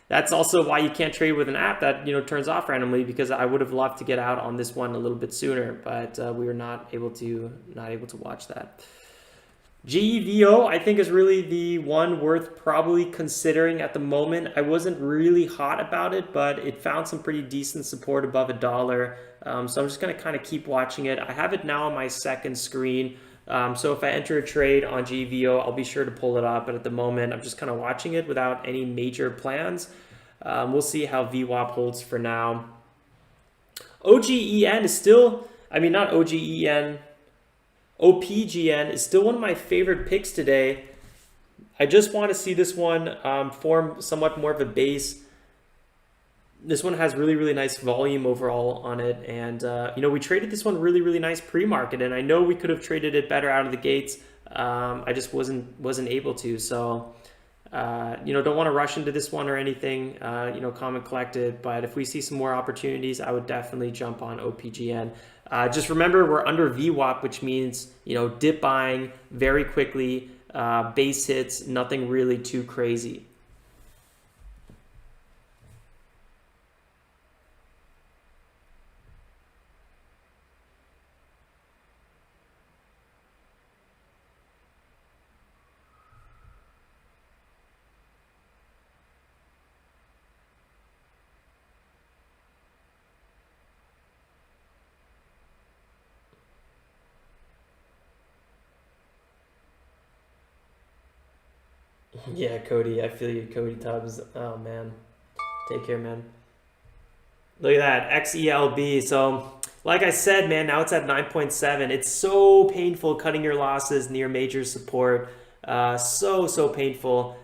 that's also why you can't trade with an app that turns off randomly, because I would have loved to get out on this one a little bit sooner, but we were not able to watch that. GEVO, I think, is really the one worth probably considering at the moment. I wasn't really hot about it, but it found some pretty decent support above $1. So I'm just going to kind of keep watching it. I have it now on my second screen. So if I enter a trade on GVO, I'll be sure to pull it up. But at the moment, I'm just kind of watching it without any major plans. We'll see how VWAP holds for now. OGEN is still, not OGEN, OPGN is still one of my favorite picks today. I just want to see this one form somewhat more of a base. This one has really, really nice volume overall on it. And, we traded this one really, really nice pre-market. And I know we could have traded it better out of the gates. I just wasn't able to. So, don't want to rush into this one or anything, calm and collected. But if we see some more opportunities, I would definitely jump on OPGN. Just remember, we're under VWAP, which means, dip buying very quickly, base hits, nothing really too crazy. Yeah, Cody, I feel you, Cody Tubbs. Oh, man. Take care, man. Look at that, XELB. So, like I said, man, now it's at 9.7. It's so painful cutting your losses near major support. So painful.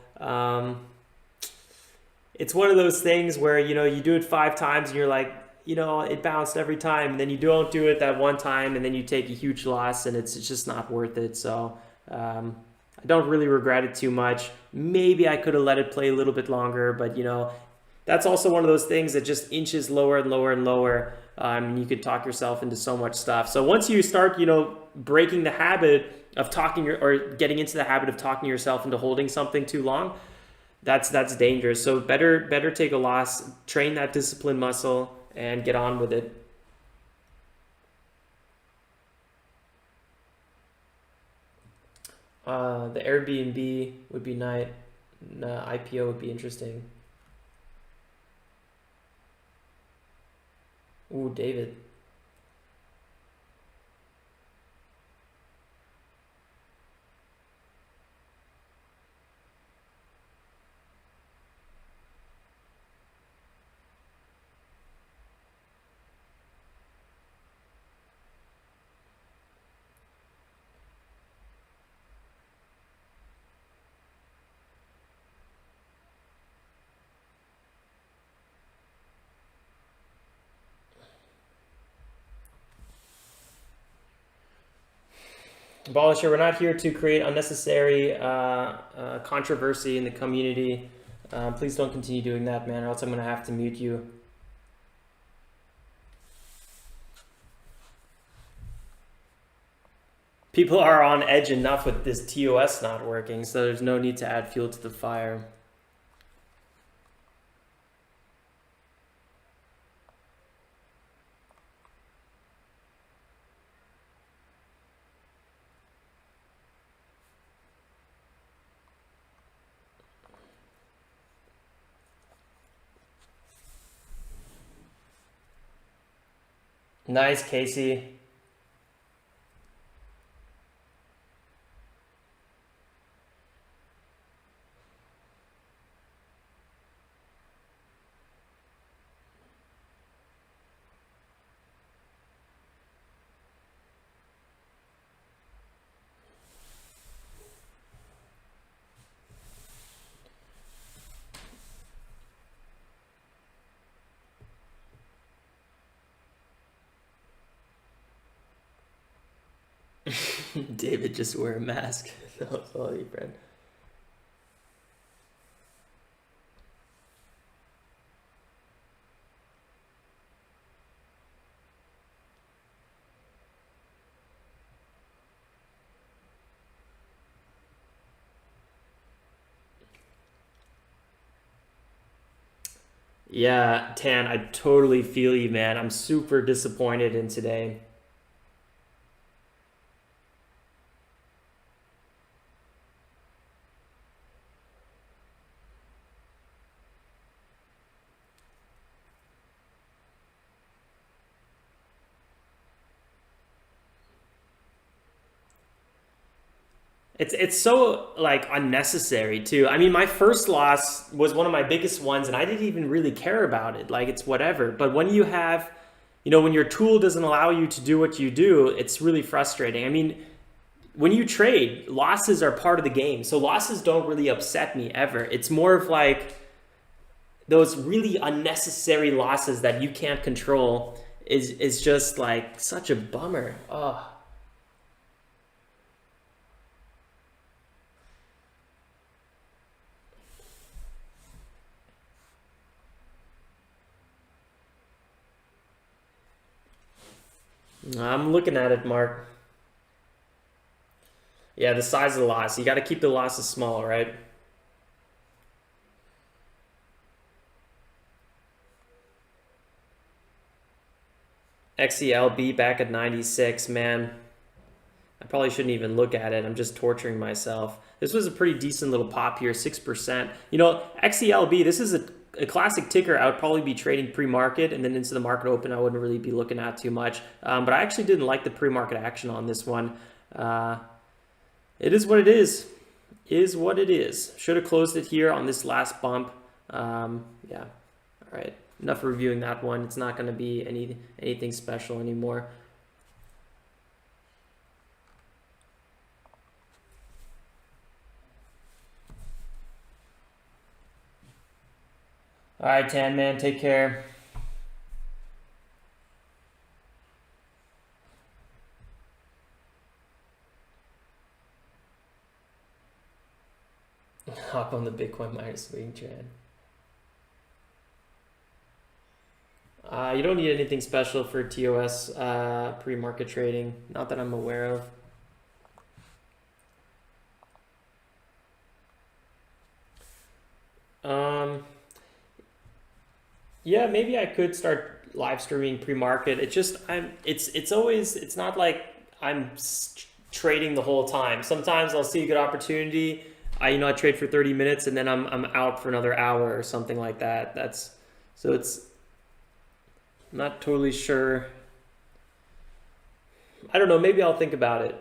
It's one of those things where, you do it 5 times and you're like, it bounced every time. And then you don't do it that one time and then you take a huge loss and it's just not worth it. So, I don't really regret it too much. Maybe I could have let it play a little bit longer, but that's also one of those things that just inches lower and lower and lower. And you could talk yourself into so much stuff. So once you start, breaking the habit of or getting into the habit of talking yourself into holding something too long, that's dangerous. So better take a loss, train that discipline muscle, and get on with it. The Airbnb would be nice. IPO would be interesting. Ooh, David. Abolisher, we're not here to create unnecessary controversy in the community. Please don't continue doing that, man, or else I'm going to have to mute you. People are on edge enough with this TOS not working, so there's no need to add fuel to the fire. Nice, Casey. David, just wear a mask. That was all you, friend. Yeah, Tan, I totally feel you, man. I'm super disappointed in today. It's so like unnecessary too. I mean, my first loss was one of my biggest ones, and I didn't even really care about it. Like it's whatever. But when you have, when your tool doesn't allow you to do what you do, it's really frustrating. I mean, when you trade, losses are part of the game, so losses don't really upset me ever. It's more of like those really unnecessary losses that you can't control is just like such a bummer. Oh. I'm looking at it, Mark. Yeah, the size of the loss. You got to keep the losses small, right? XELB back at 96, man. I probably shouldn't even look at it. I'm just torturing myself. This was a pretty decent little pop here, 6%. XELB, this is a classic ticker I would probably be trading pre-market, and then into the market open I wouldn't really be looking at too much. But I actually didn't like the pre-market action on this one. It is what it is what it is. Should have closed it here on this last bump. Yeah, all right. Enough reviewing that one. It's not going to be anything special anymore. All right, Tan Man, take care. Hop on the Bitcoin miner swing trend. You don't need anything special for TOS pre-market trading, not that I'm aware of. Yeah, maybe I could start live streaming pre-market. It's not like I'm trading the whole time. Sometimes I'll see a good opportunity. I trade for 30 minutes and then I'm out for another hour or something like that. It's I'm not totally sure. I don't know, maybe I'll think about it.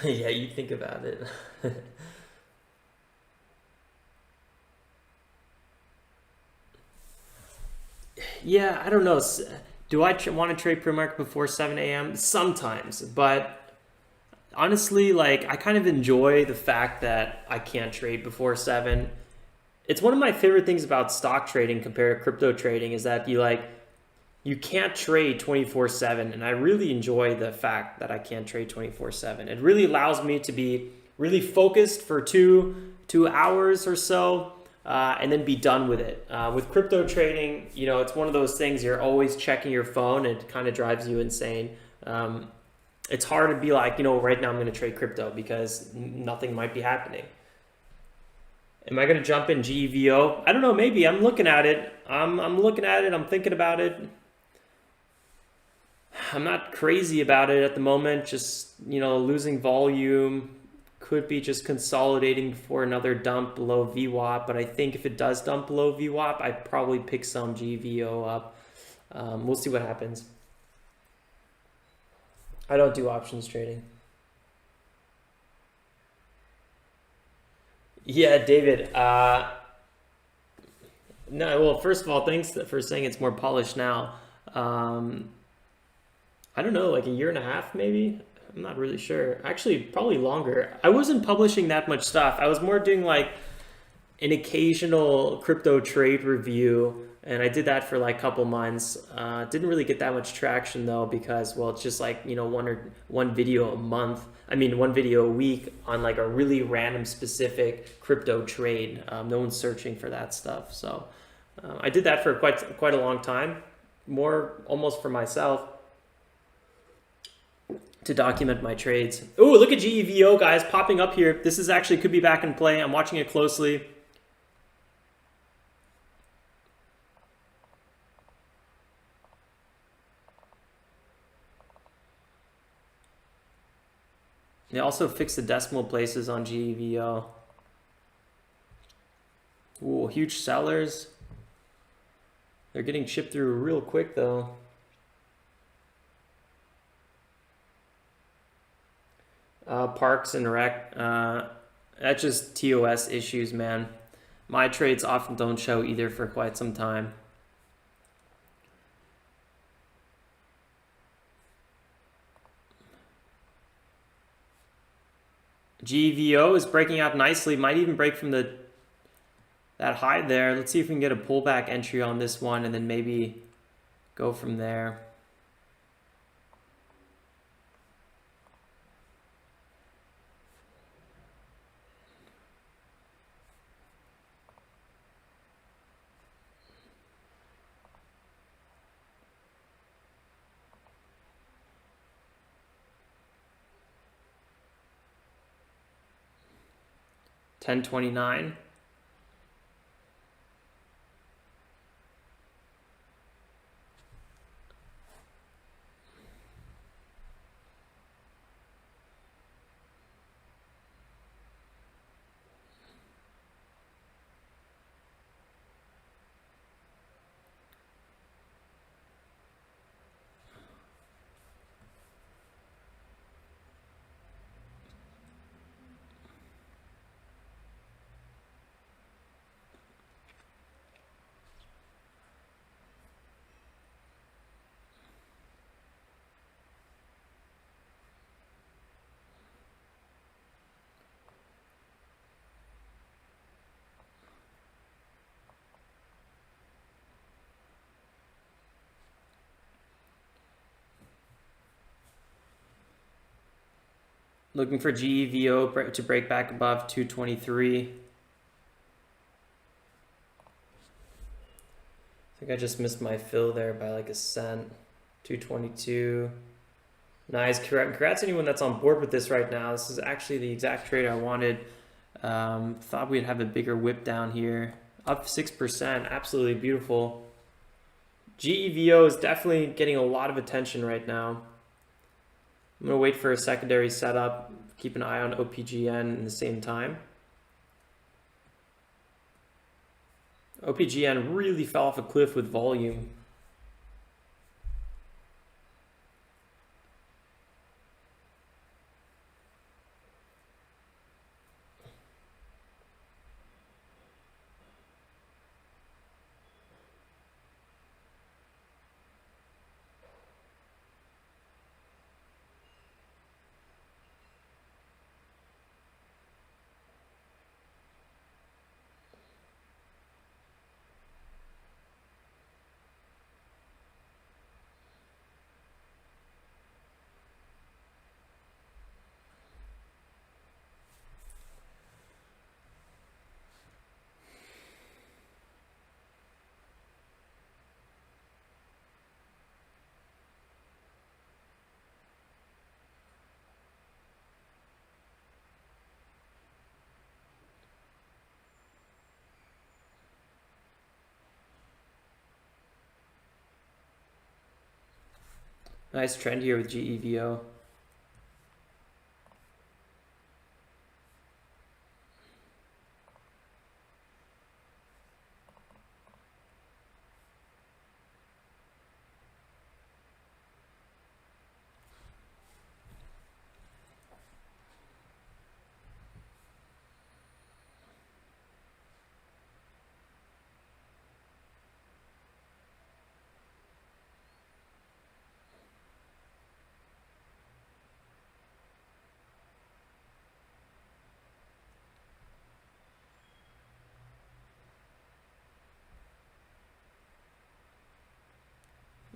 Yeah, you think about it. Yeah, I don't know. Do I want to trade pre-market before 7 a.m.? Sometimes, but honestly, like I kind of enjoy the fact that I can't trade before 7. It's one of my favorite things about stock trading compared to crypto trading is that you can't trade 24/7, and I really enjoy the fact that I can't trade 24/7. It really allows me to be really focused for two hours or so, and then be done with it. With crypto trading, you know, it's one of those things you're always checking your phone. It kind of drives you insane. It's hard to be like, you know, right now I'm going to trade crypto because nothing might be happening. Am I going to jump in GEVO? I don't know. Maybe. I'm looking at it. I'm looking at it. I'm thinking about it. I'm not crazy about it at the moment. Just, you know, losing volume. Could be just consolidating for another dump below VWAP. But I think if it does dump below VWAP, I'd probably pick some GEVO up. We'll see what happens. I don't do options trading. Yeah, David. No, well, first of all, thanks for saying it's more polished now. I don't know, like a year and a half maybe. I'm not really sure. Actually, probably longer. I wasn't publishing that much stuff. I was more doing like an occasional crypto trade review, and I did that for like a couple months. Didn't really get that much traction though, because, well, it's just like, you know, one video a month. I mean, one video a week on like a really random specific crypto trade. No one's searching for that stuff. So I did that for quite a long time, more almost for myself, to document my trades. Oh, look at GEVO, guys, popping up here. This is actually could be back in play. I'm watching it closely. They also fixed the decimal places on GEVO. Ooh, huge sellers. They're getting chipped through real quick though. Parks and Rec, that's just TOS issues, man. My trades often don't show either for quite some time. GVO is breaking out nicely, might even break from that high there. Let's see if we can get a pullback entry on this one and then maybe go from there. $10.29. Looking for GEVO to break back above 223. I think I just missed my fill there by like a cent. 222. Nice. Congrats to anyone that's on board with this right now. This is actually the exact trade I wanted. Thought we'd have a bigger whip down here. Up 6%. Absolutely beautiful. GEVO is definitely getting a lot of attention right now. I'm going to wait for a secondary setup, keep an eye on OPGN in the same time. OPGN really fell off a cliff with volume. Nice trend here with GEVO.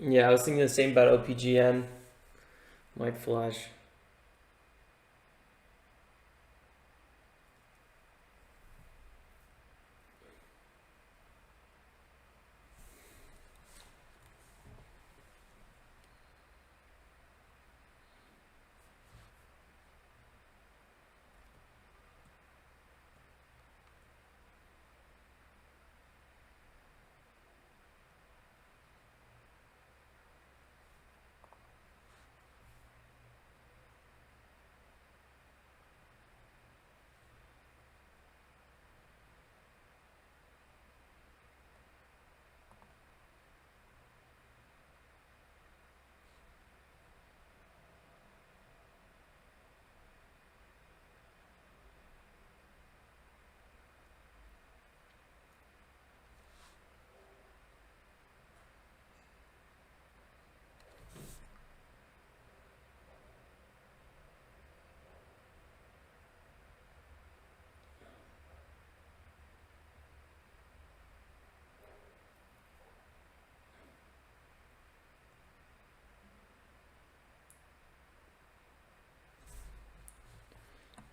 Yeah, I was thinking the same about OPGN. Might flash.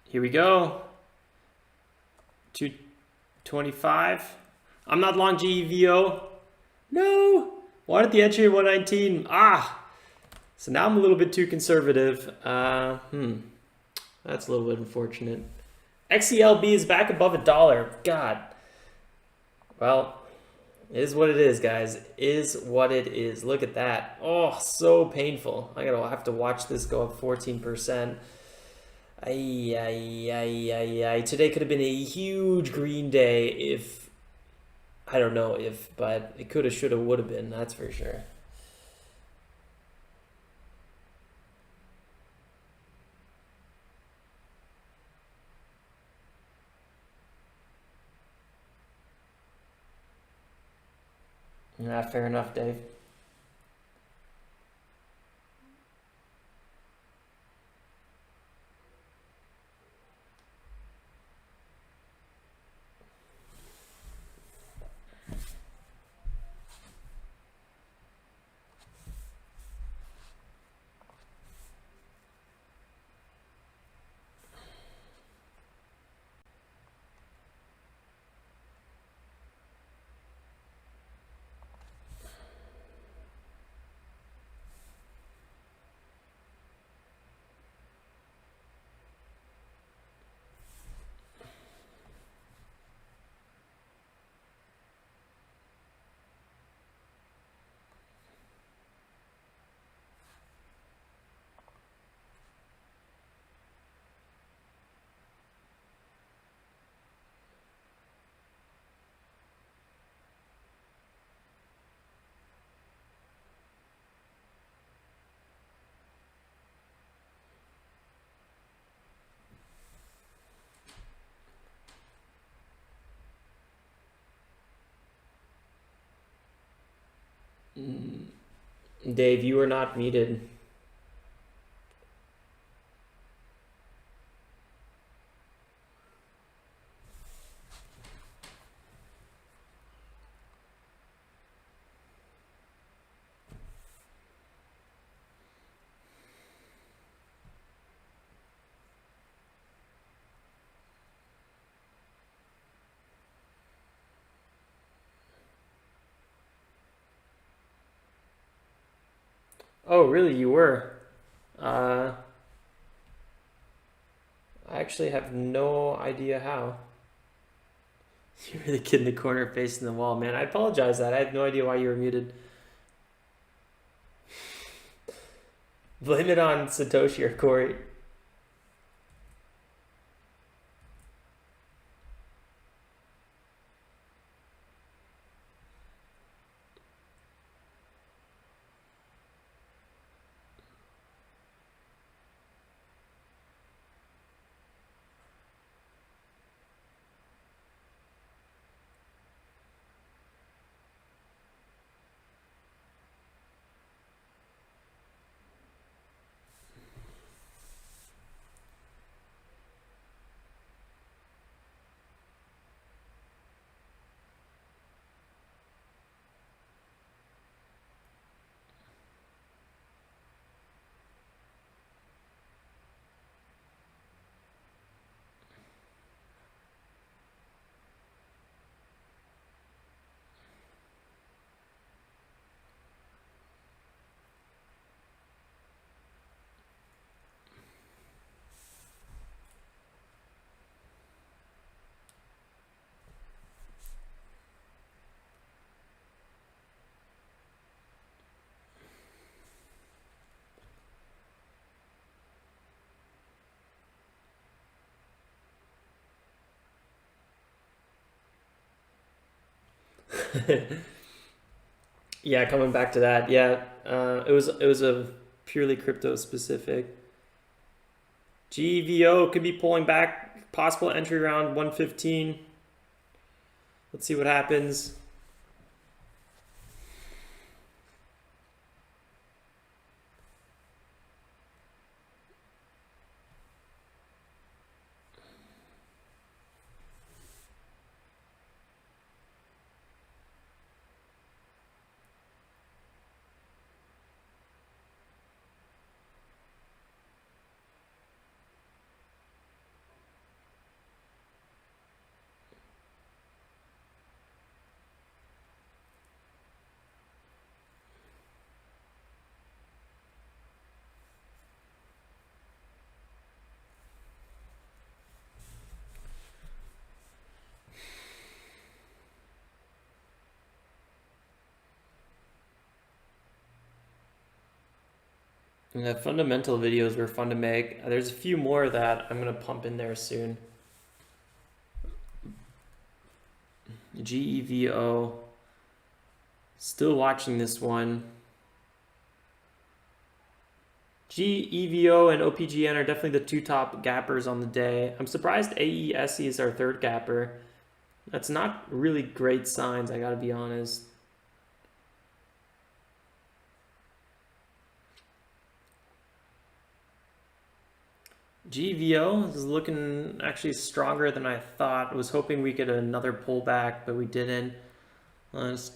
Here we go. 225. I'm not long GEVO. No. Wanted the entry at 119. So now I'm a little bit too conservative. That's a little bit unfortunate. XELB is back above $1. God. Well, it is what it is, guys. Is what it is. Look at that. Oh, so painful. I'm going to have to watch this go up 14%. Today could have been a huge green day if, I don't know if, but it could have, should have, would have been, that's for sure. Yeah, fair enough, Dave. Dave, you are not muted. Oh, really? You were? I actually have no idea how. You're the kid in the corner facing the wall, man. I apologize that. I had no idea why you were muted. Blame it on Satoshi or Corey. Yeah, coming back to that. Yeah, it was a purely crypto specific. GVO could be pulling back. Possible entry around 115. Let's see what happens. And the fundamental videos were fun to make. There's a few more that I'm gonna pump in there soon. GEVO. Still watching this one. GEVO and OPGN are definitely the two top gappers on the day. I'm surprised AESE is our third gapper. That's not really great signs, I gotta be honest. GVO is looking actually stronger than I thought. I was hoping we get another pullback, but we didn't. It's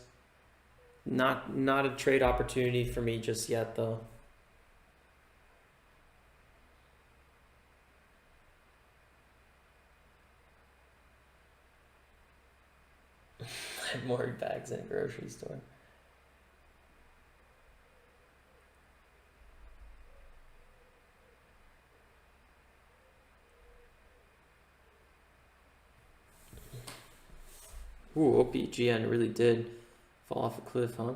not a trade opportunity for me just yet, though. I have more bags in a grocery store. Ooh, OPGN really did fall off a cliff, huh?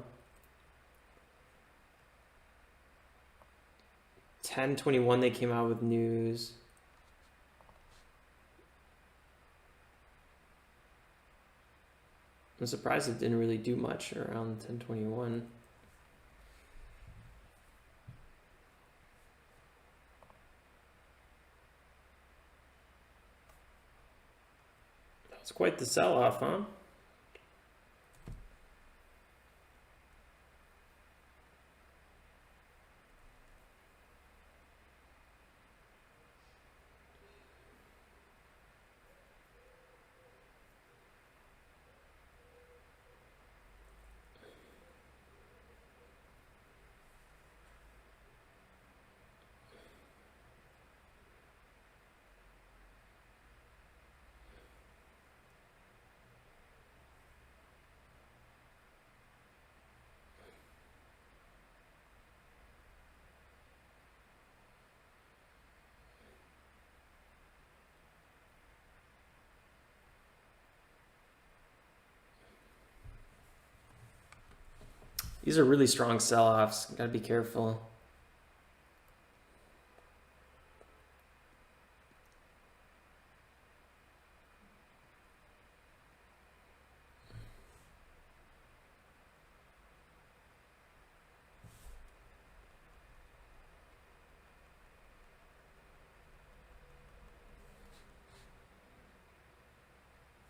10/21 they came out with news. I'm surprised it didn't really do much around 10/21. That's quite the sell-off, huh? These are really strong sell-offs. Gotta be careful.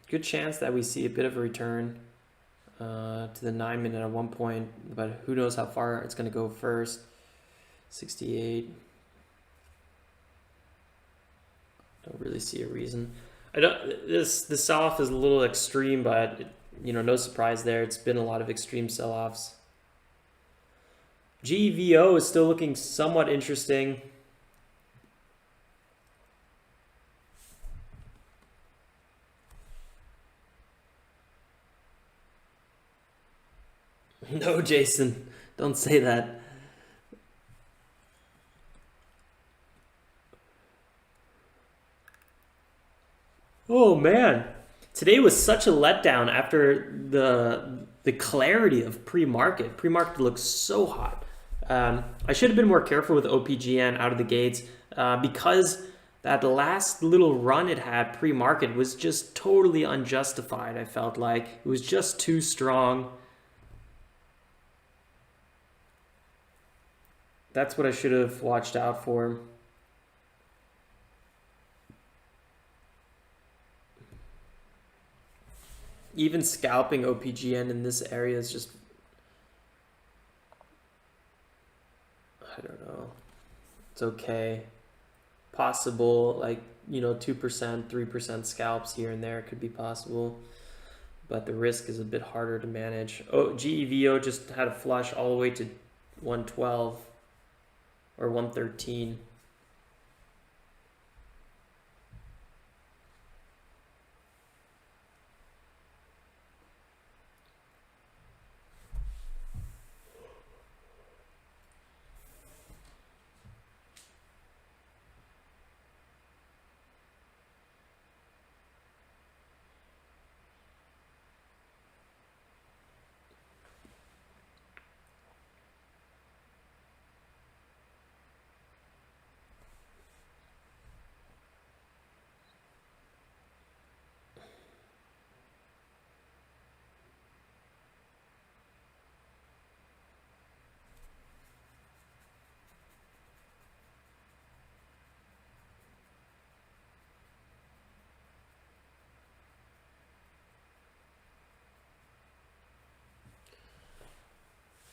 Good chance that we see a bit of a return to the 9-minute at one point, but who knows how far it's going to go first. 68. Don't really see a reason. I don't. This sell-off is a little extreme, but you know, no surprise there. It's been a lot of extreme sell-offs. GVO is still looking somewhat interesting. No, Jason, don't say that. Oh man, today was such a letdown after the clarity of pre-market. Pre-market looks so hot. I should have been more careful with OPGN out of the gates because that last little run it had pre-market was just totally unjustified. I felt like it was just too strong. That's what I should have watched out for. Even scalping OPGN in this area is just, I don't know. It's okay. Possible, like, you know, 2%, 3% scalps here and there could be possible, but the risk is a bit harder to manage. Oh, GEVO just had a flush all the way to 112 or 113.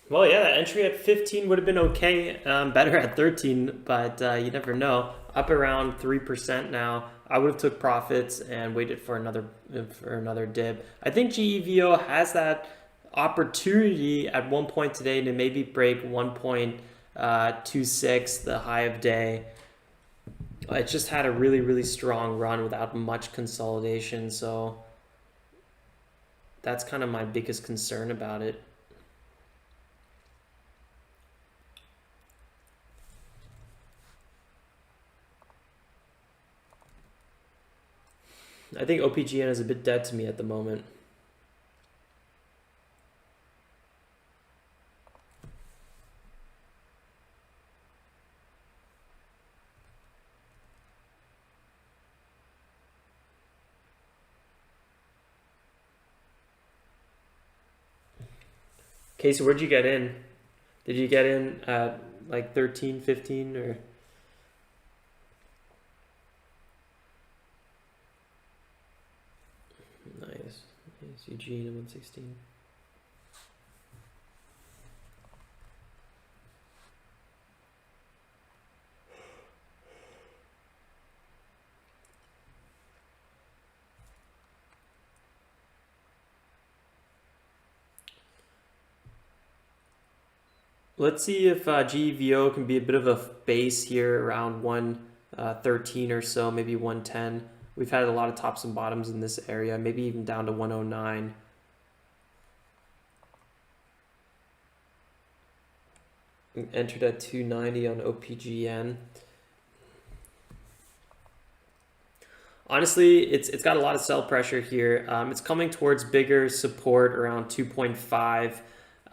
Well, yeah, that entry at 15 would have been okay. Better at 13, but you never know. Up around 3% now. I would have took profits and waited for another dip. I think GEVO has that opportunity at one point today to maybe break 1.26, the high of day. It just had a really, really strong run without much consolidation, so that's kind of my biggest concern about it. I think OPGN is a bit dead to me at the moment. Okay, so where'd you get in? Did you get in at like 13, 15 or? Nice. Eugene at 116. Let's see if GVO can be a bit of a base here around 113 or so, maybe 110. We've had a lot of tops and bottoms in this area, maybe even down to 109. Entered at 290 on OPGN. Honestly, it's got a lot of sell pressure here. It's coming towards bigger support around 2.5.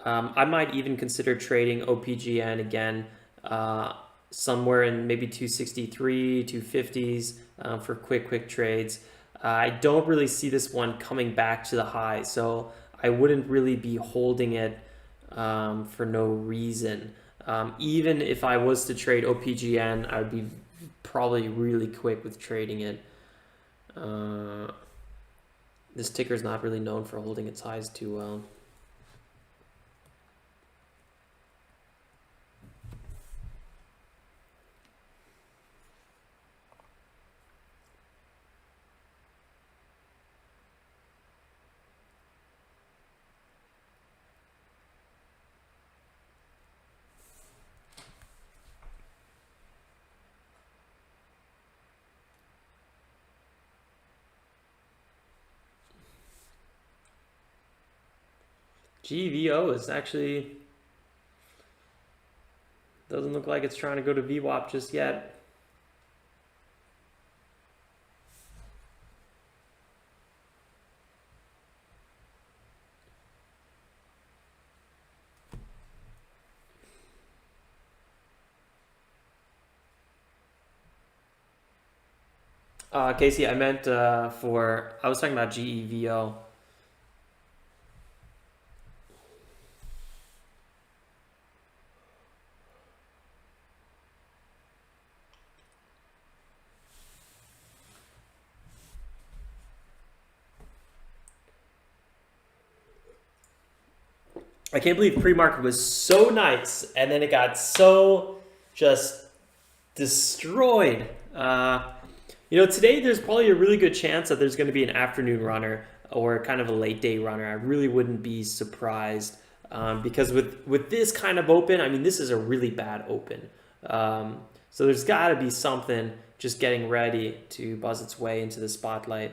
I might even consider trading OPGN again somewhere in maybe 263, 250s for quick trades. I don't really see this one coming back to the high, so I wouldn't really be holding it for no reason. Even if I was to trade OPGN, I would be probably really quick with trading it. This ticker is not really known for holding its highs too well. GVO is actually, doesn't look like it's trying to go to VWAP just yet. Casey, I meant I was talking about GEVO. I can't believe pre-market was so nice and then it got so just destroyed. Today there's probably a really good chance that there's going to be an afternoon runner or kind of a late day runner. I really wouldn't be surprised because with this kind of open, I mean, this is a really bad open. So there's got to be something just getting ready to buzz its way into the spotlight.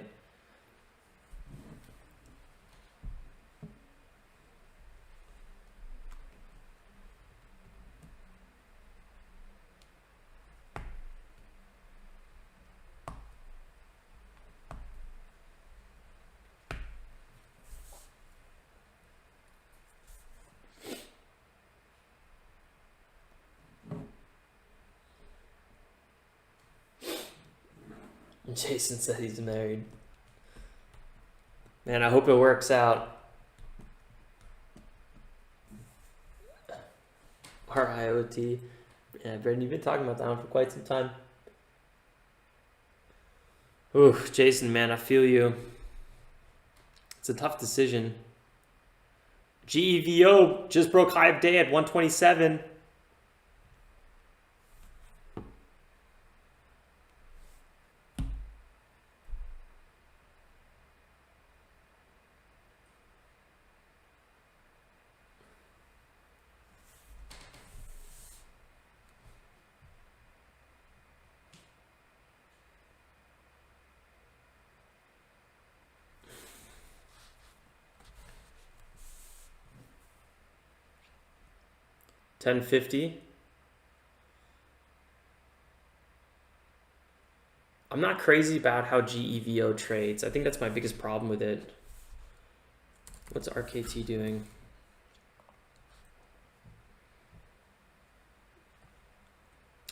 Jason said he's married. Man, I hope it works out. RIOT. Yeah, Brendan, you've been talking about that one for quite some time. Ooh, Jason, man, I feel you. It's a tough decision. GEVO just broke high of day at 127. $10.50. I'm not crazy about how GEVO trades. I think that's my biggest problem with it. What's RKT doing?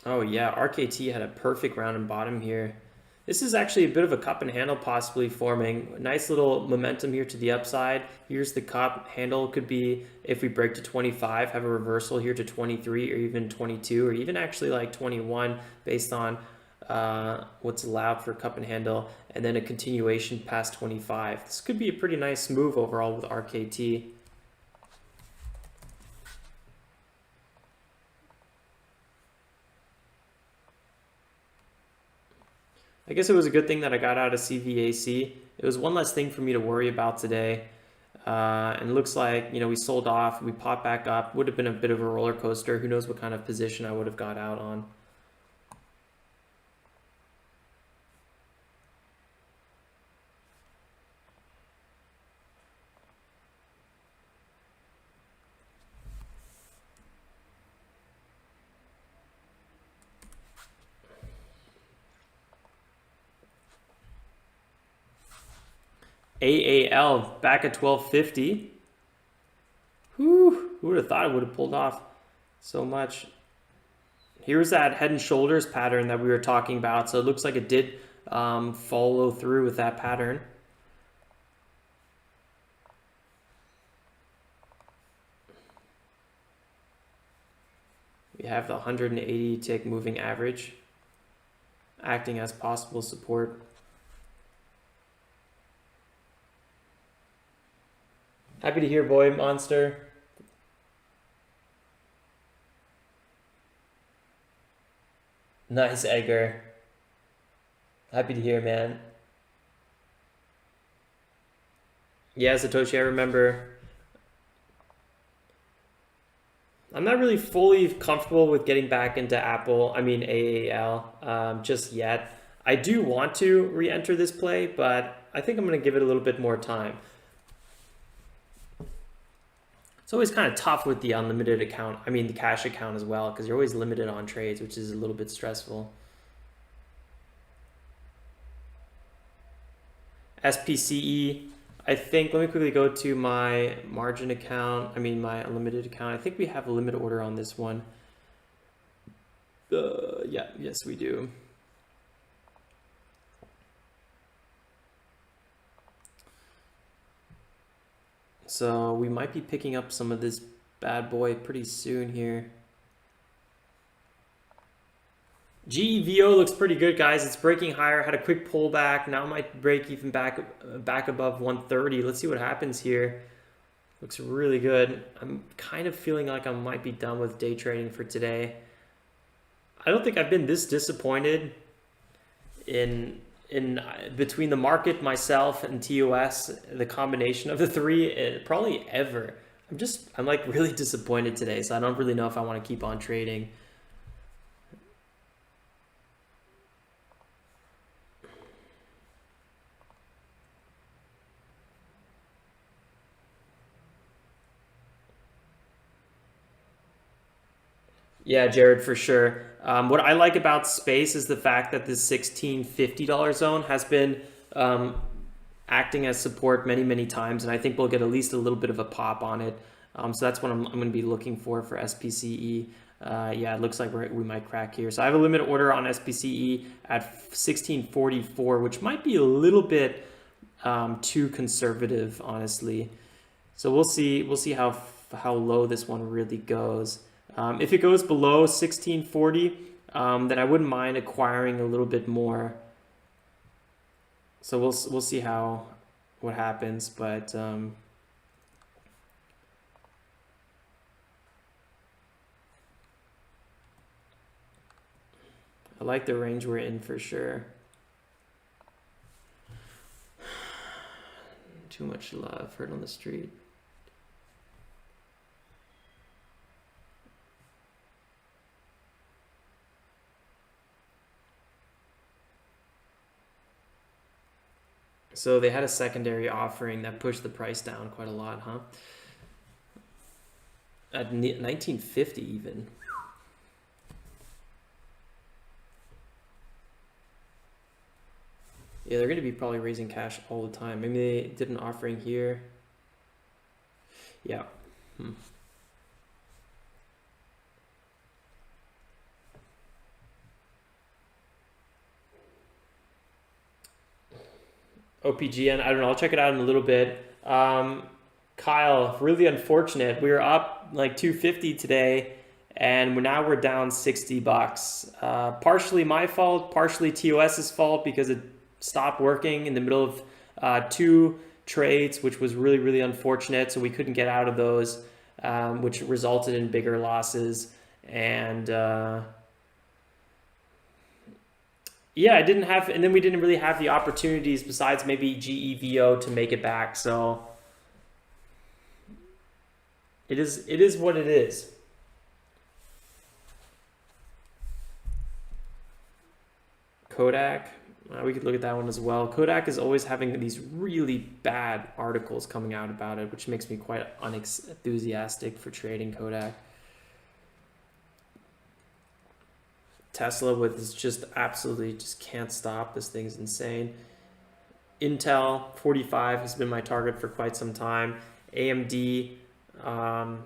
Oh yeah, RKT had a perfect round and bottom here. This is actually a bit of a cup and handle possibly forming. Nice little momentum here to the upside. Here's the cup. Handle could be, if we break to 25, have a reversal here to 23 or even 22 or even actually like 21 based on what's allowed for cup and handle, and then a continuation past 25. This could be a pretty nice move overall with RKT. I guess it was a good thing that I got out of CVAC. It was one less thing for me to worry about today. And it looks like, we sold off, we popped back up. Would have been a bit of a roller coaster. Who knows what kind of position I would have got out on. AAL back at 1250. Whew, who would have thought it would have pulled off so much? Here's that head and shoulders pattern that we were talking about. So it looks like it did follow through with that pattern. We have the 180 tick moving average acting as possible support. Happy to hear, boy, Monster. Nice, Edgar. Happy to hear, man. Yeah, Satoshi, I remember. I'm not really fully comfortable with getting back into AAL, just yet. I do want to re-enter this play, but I think I'm going to give it a little bit more time. It's always kind of tough with the unlimited account, the cash account as well, because you're always limited on trades, which is a little bit stressful. SPCE, I think, let me quickly go to my margin account, my unlimited account. I think we have a limit order on this one. Yeah, yes, we do. So we might be picking up some of this bad boy pretty soon here. GEVO looks pretty good, guys. It's breaking higher, had a quick pullback. Now it might break even back above 130. Let's see what happens here. Looks really good. I'm kind of feeling like I might be done with day trading for today. I don't think I've been this disappointed in between the market, myself, and TOS, the combination of the three, probably ever. I'm like really disappointed today, so I don't really know if I want to keep on trading. Yeah, Jared, for sure. What I like about space is the fact that this $16.50 zone has been acting as support many, many times, and I think we'll get at least a little bit of a pop on it. So that's what I'm going to be looking for SPCE. Yeah, it looks like we might crack here. So I have a limit order on SPCE at 1644, which might be a little bit too conservative, honestly. So we'll see how low this one really goes. If it goes below 1640, then I wouldn't mind acquiring a little bit more. So we'll see what happens, but I like the range we're in for sure. Too much love heard on the street. So they had a secondary offering that pushed the price down quite a lot, huh? At 1950 even. Yeah, they're going to be probably raising cash all the time. Maybe they did an offering here. Yeah. OPGN, I don't know. I'll check it out in a little bit. Kyle, really unfortunate. We were up like 250 today, and now we're down $60. Partially my fault, partially TOS's fault because it stopped working in the middle of two trades, which was really, really unfortunate. So we couldn't get out of those, which resulted in bigger losses. And yeah, and then we didn't really have the opportunities besides maybe GEVO to make it back. So it is what it is. Kodak, we could look at that one as well. Kodak is always having these really bad articles coming out about it, which makes me quite unenthusiastic for trading Kodak. Tesla with just absolutely just can't stop. This thing's insane. Intel 45 has been my target for quite some time. AMD, I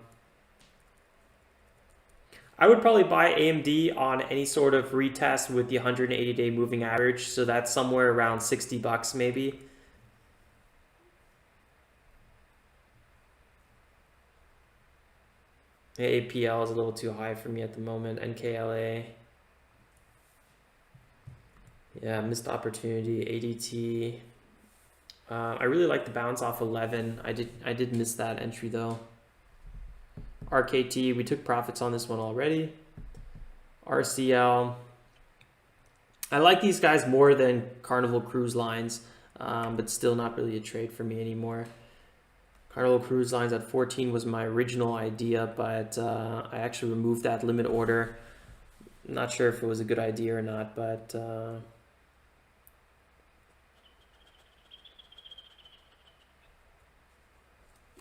would probably buy AMD on any sort of retest with the 180-day moving average. So that's somewhere around $60 maybe. APL is a little too high for me at the moment. NKLA. Yeah, missed opportunity. ADT. I really like the bounce off 11. I did miss that entry though. RKT, we took profits on this one already. RCL. I like these guys more than Carnival Cruise Lines, but still not really a trade for me anymore. Carnival Cruise Lines at 14 was my original idea, but I actually removed that limit order. I'm not sure if it was a good idea or not, but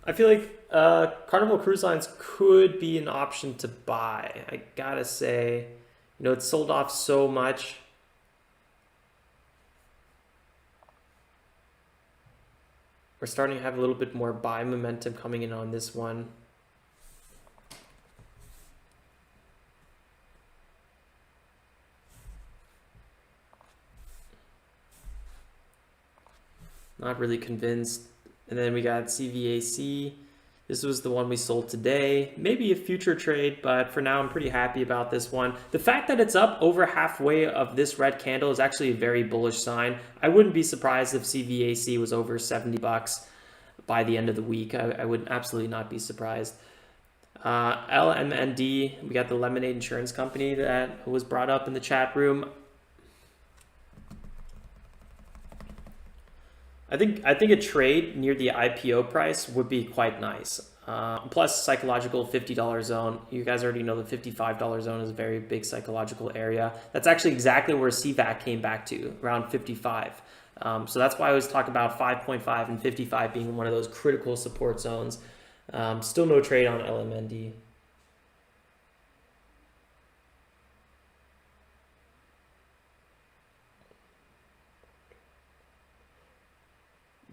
I feel like Carnival Cruise Lines could be an option to buy. I gotta say, you know, it's sold off so much. We're starting to have a little bit more buy momentum coming in on this one. Not really convinced. And then we got CVAC. This was the one we sold today. Maybe a future trade, but for now I'm pretty happy about this one. The fact that it's up over halfway of this red candle is actually a very bullish sign. I wouldn't be surprised if CVAC was over 70 bucks by the end of the week. I would absolutely not be surprised. LMND, we got the Lemonade Insurance Company that was brought up in the chat room. I think a trade near the IPO price would be quite nice. Plus psychological $50 zone. You guys already know the $55 zone is a very big psychological area. That's actually exactly where CVAC came back to, around 55. So that's why I always talk about 5.5 and 55 being one of those critical support zones. Still no trade on LMND.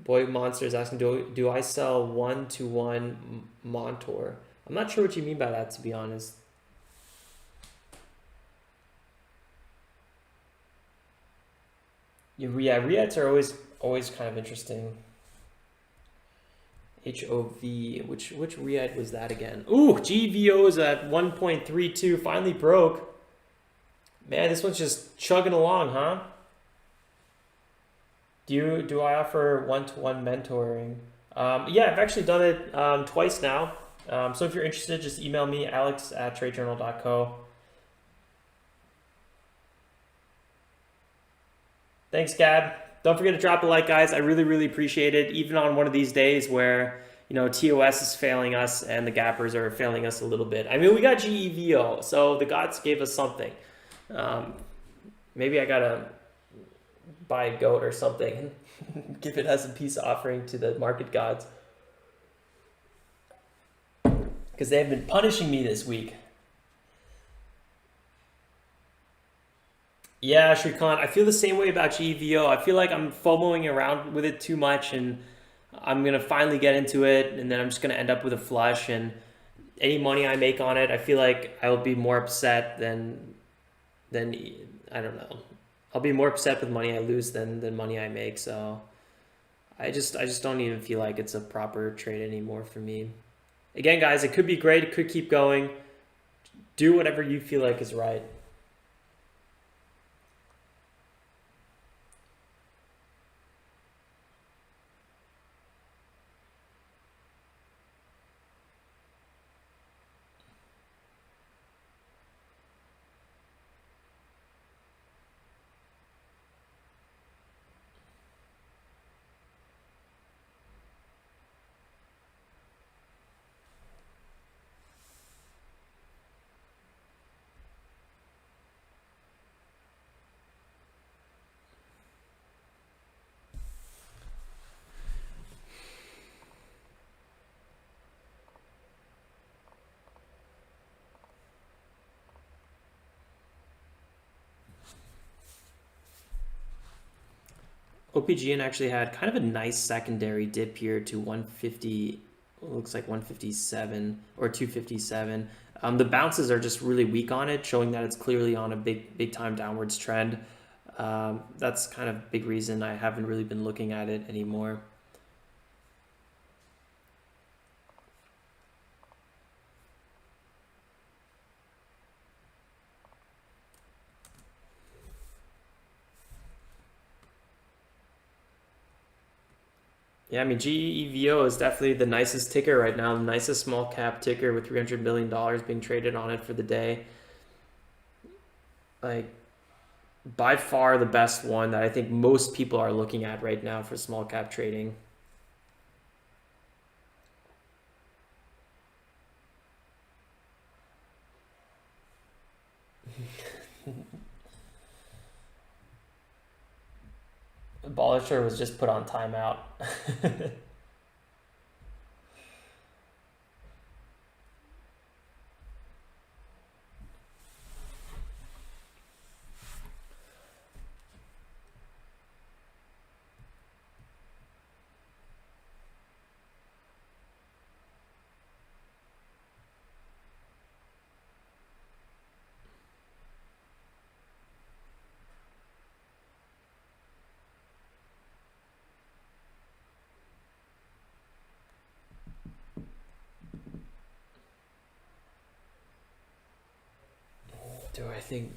Boy Monster is asking, do I sell 1-to-1 Montor? I'm not sure what you mean by that, to be honest. Yeah, REITs are always kind of interesting. HOV, which REIT was that again? Ooh, GVO is at 1.32, finally broke. Man, this one's just chugging along, huh? Do I offer one-to-one mentoring? Yeah, I've actually done it twice now. So if you're interested, just email me, alex@tradejournal.co. Thanks, Gab. Don't forget to drop a like, guys. I really, really appreciate it. Even on one of these days where, you know, TOS is failing us and the gappers are failing us a little bit. I mean, we got GEVO, so the gods gave us something. Maybe I gotta buy a goat or something and give it as a peace offering to the market gods, because they have been punishing me this week. Yeah, Shrikant, I feel the same way about GVO. I feel like I'm FOMOing around with it too much, and I'm gonna finally get into it, and then I'm just gonna end up with a flush, and any money I make on it, I feel like I will be more upset than I don't know. I'll be more upset with money I lose than money I make. So I just don't even feel like it's a proper trade anymore for me. Again, guys, it could be great. It could keep going. Do whatever you feel like is right. OPGN actually had kind of a nice secondary dip here to 150, looks like 157 or 257. The bounces are just really weak on it, showing that it's clearly on a big time downwards trend. That's kind of big reason I haven't really been looking at it anymore. Yeah, I mean, GEVO is definitely the nicest ticker right now, the nicest small cap ticker with $300 million being traded on it for the day. Like, by far the best one that I think most people are looking at right now for small cap trading. Abolisher was just put on timeout. Do I think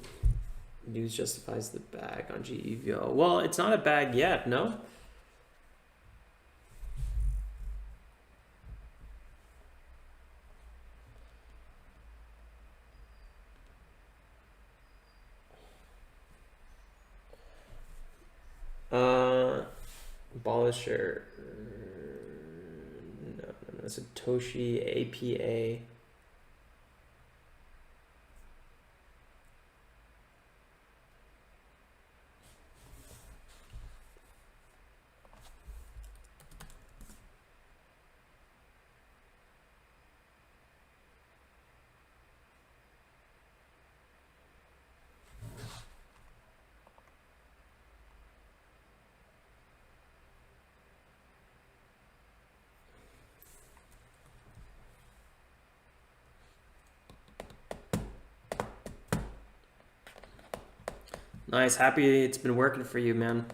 news justifies the bag on GEVO? Well, it's not a bag yet, no? Abolisher. No, Satoshi, APA. Nice, happy it's been working for you, man.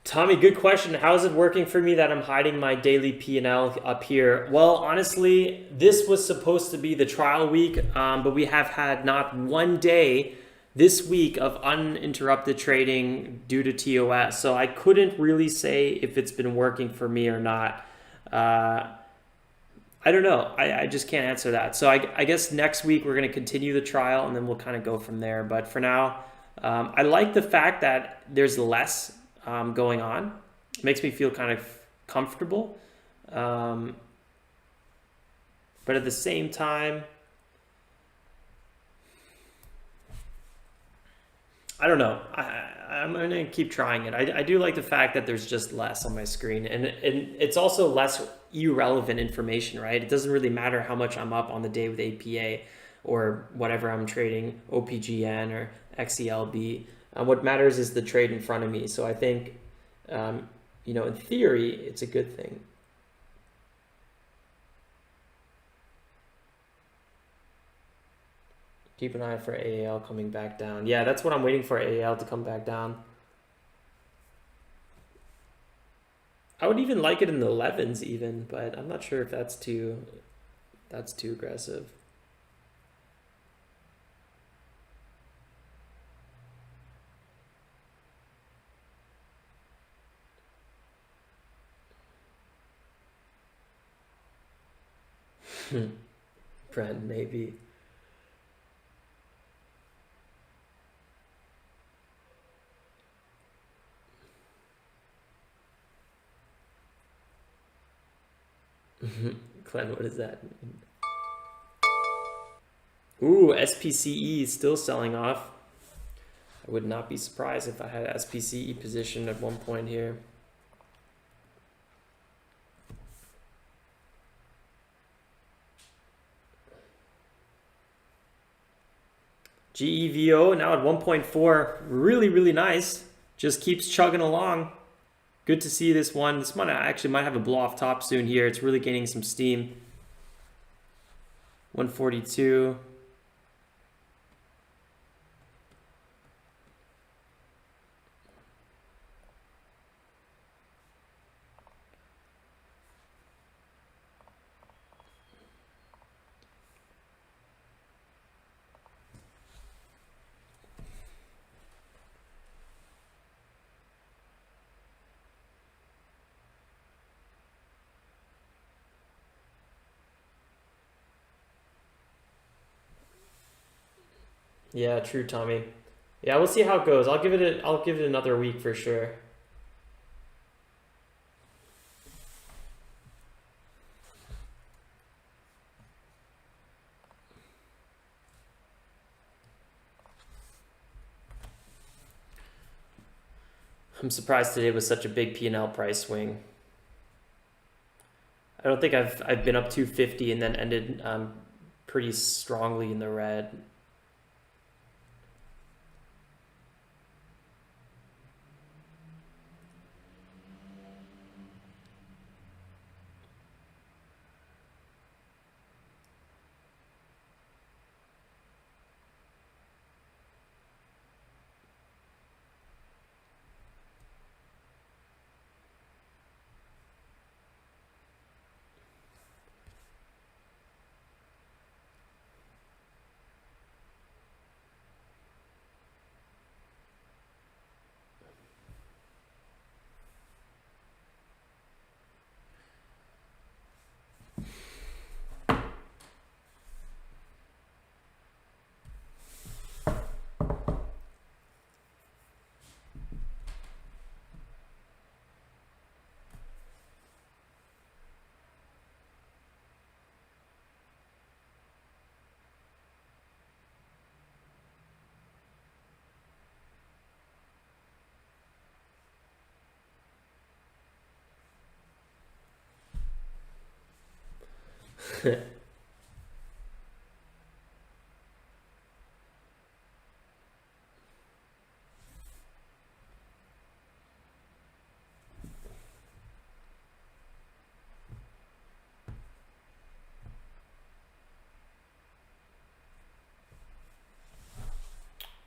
Tommy, good question. How is it working for me that I'm hiding my daily P&L up here? Well, honestly, this was supposed to be the trial week, but we have had not one day this week of uninterrupted trading due to TOS. So I couldn't really say if it's been working for me or not. I don't know. I just can't answer that. So I guess next week we're going to continue the trial and then we'll kind of go from there. But for now, I like the fact that there's less going on. It makes me feel kind of comfortable. But at the same time, I don't know. I'm going to keep trying it. I do like the fact that there's just less on my screen. And it's also less irrelevant information, right? It doesn't really matter how much I'm up on the day with APA or whatever I'm trading, OPGN or XELB. What matters is the trade in front of me. So I think, in theory, it's a good thing. Keep an eye for AAL coming back down. Yeah, that's what I'm waiting for, AAL to come back down. I would even like it in the 11s even, but I'm not sure if that's too aggressive. Brent, maybe. Glenn, what does that mean? Ooh, SPCE is still selling off. I would not be surprised if I had SPCE positioned at one point here. GEVO now at 1.4, really, really nice. Just keeps chugging along. Good to see this one. This one actually might have a blow off top soon here. It's really gaining some steam. 142. Yeah, true, Tommy. Yeah, we'll see how it goes. I'll give it another week for sure. I'm surprised today was such a big P&L price swing. I don't think I've been up 250 and then ended pretty strongly in the red.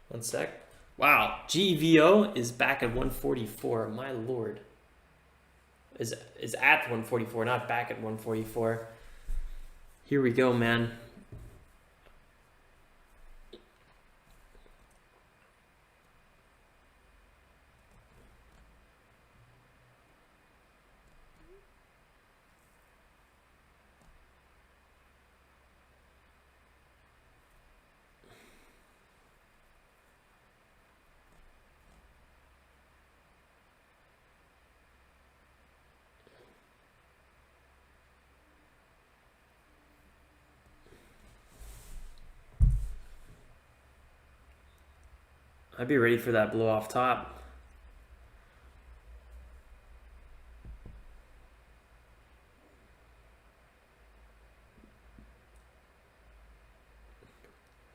One sec. Wow, GVO is back at 144. My lord. Is at 144, not back at 144. Here we go, man. I'd be ready for that blow off top.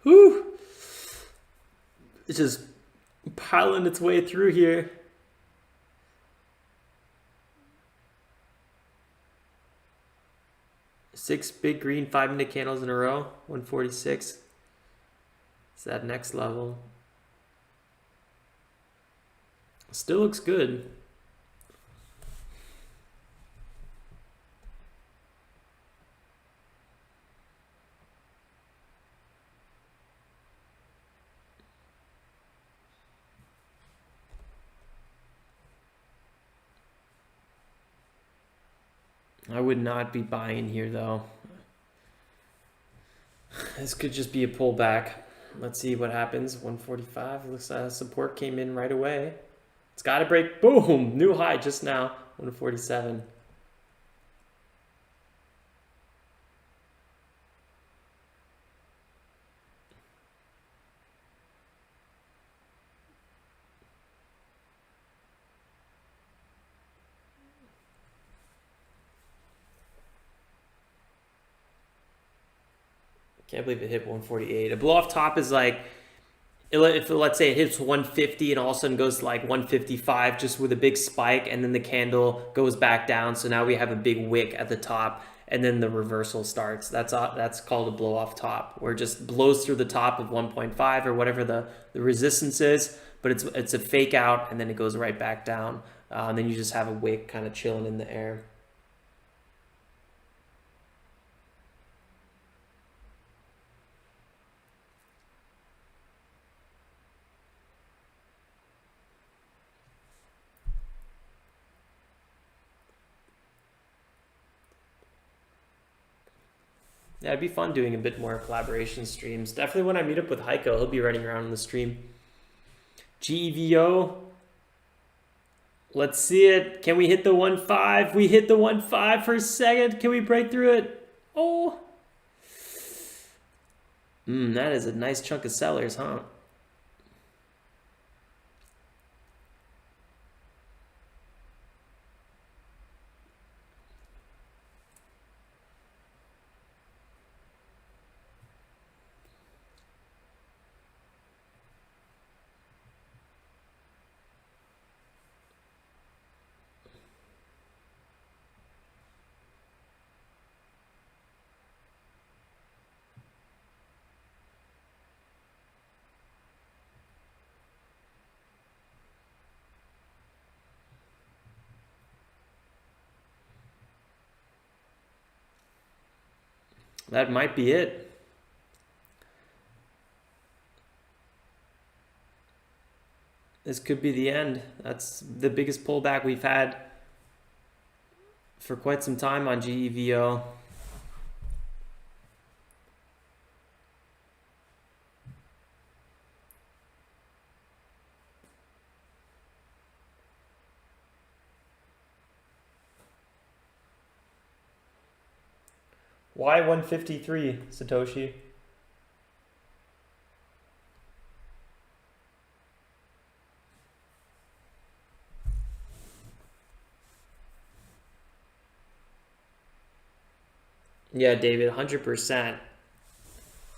Whew. It's just piling its way through here. Six big green 5-minute candles in a row. 146. It's that next level. Still looks good. I would not be buying here though. This could just be a pullback. Let's see what happens. 145. Looks like support came in right away. It's got to break. Boom! New high just now. 147. Can't believe it hit 148. A blow off top is like, if let's say it hits 150 and all of a sudden goes to like 155 just with a big spike, and then the candle goes back down. So now we have a big wick at the top, and then the reversal starts. That's called a blow off top, where it just blows through the top of 1.5 or whatever the resistance is, but it's a fake out, and then it goes right back down. And then you just have a wick kind of chilling in the air. Yeah, it'd be fun doing a bit more collaboration streams. Definitely when I meet up with Heiko, he'll be running around in the stream. GEVO. Let's see it. Can we hit the 1.5? We hit the 1.5 for a second. Can we break through it? Oh. That is a nice chunk of sellers, huh? That might be it. This could be the end. That's the biggest pullback we've had for quite some time on GEVO. Why 153, Satoshi? Yeah, David, 100%.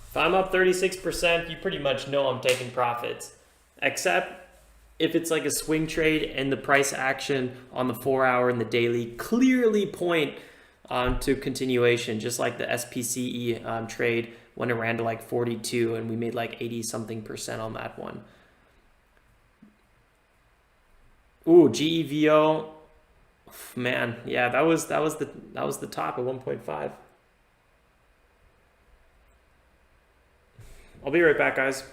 If I'm up 36%, you pretty much know I'm taking profits. Except if it's like a swing trade and the price action on the 4-hour and the daily clearly point to continuation, just like the SPCE trade when it ran to like 42 and we made like 80-something% on that one. Ooh, GEVO, man, yeah, that was the top at 1.5. I'll be right back, guys.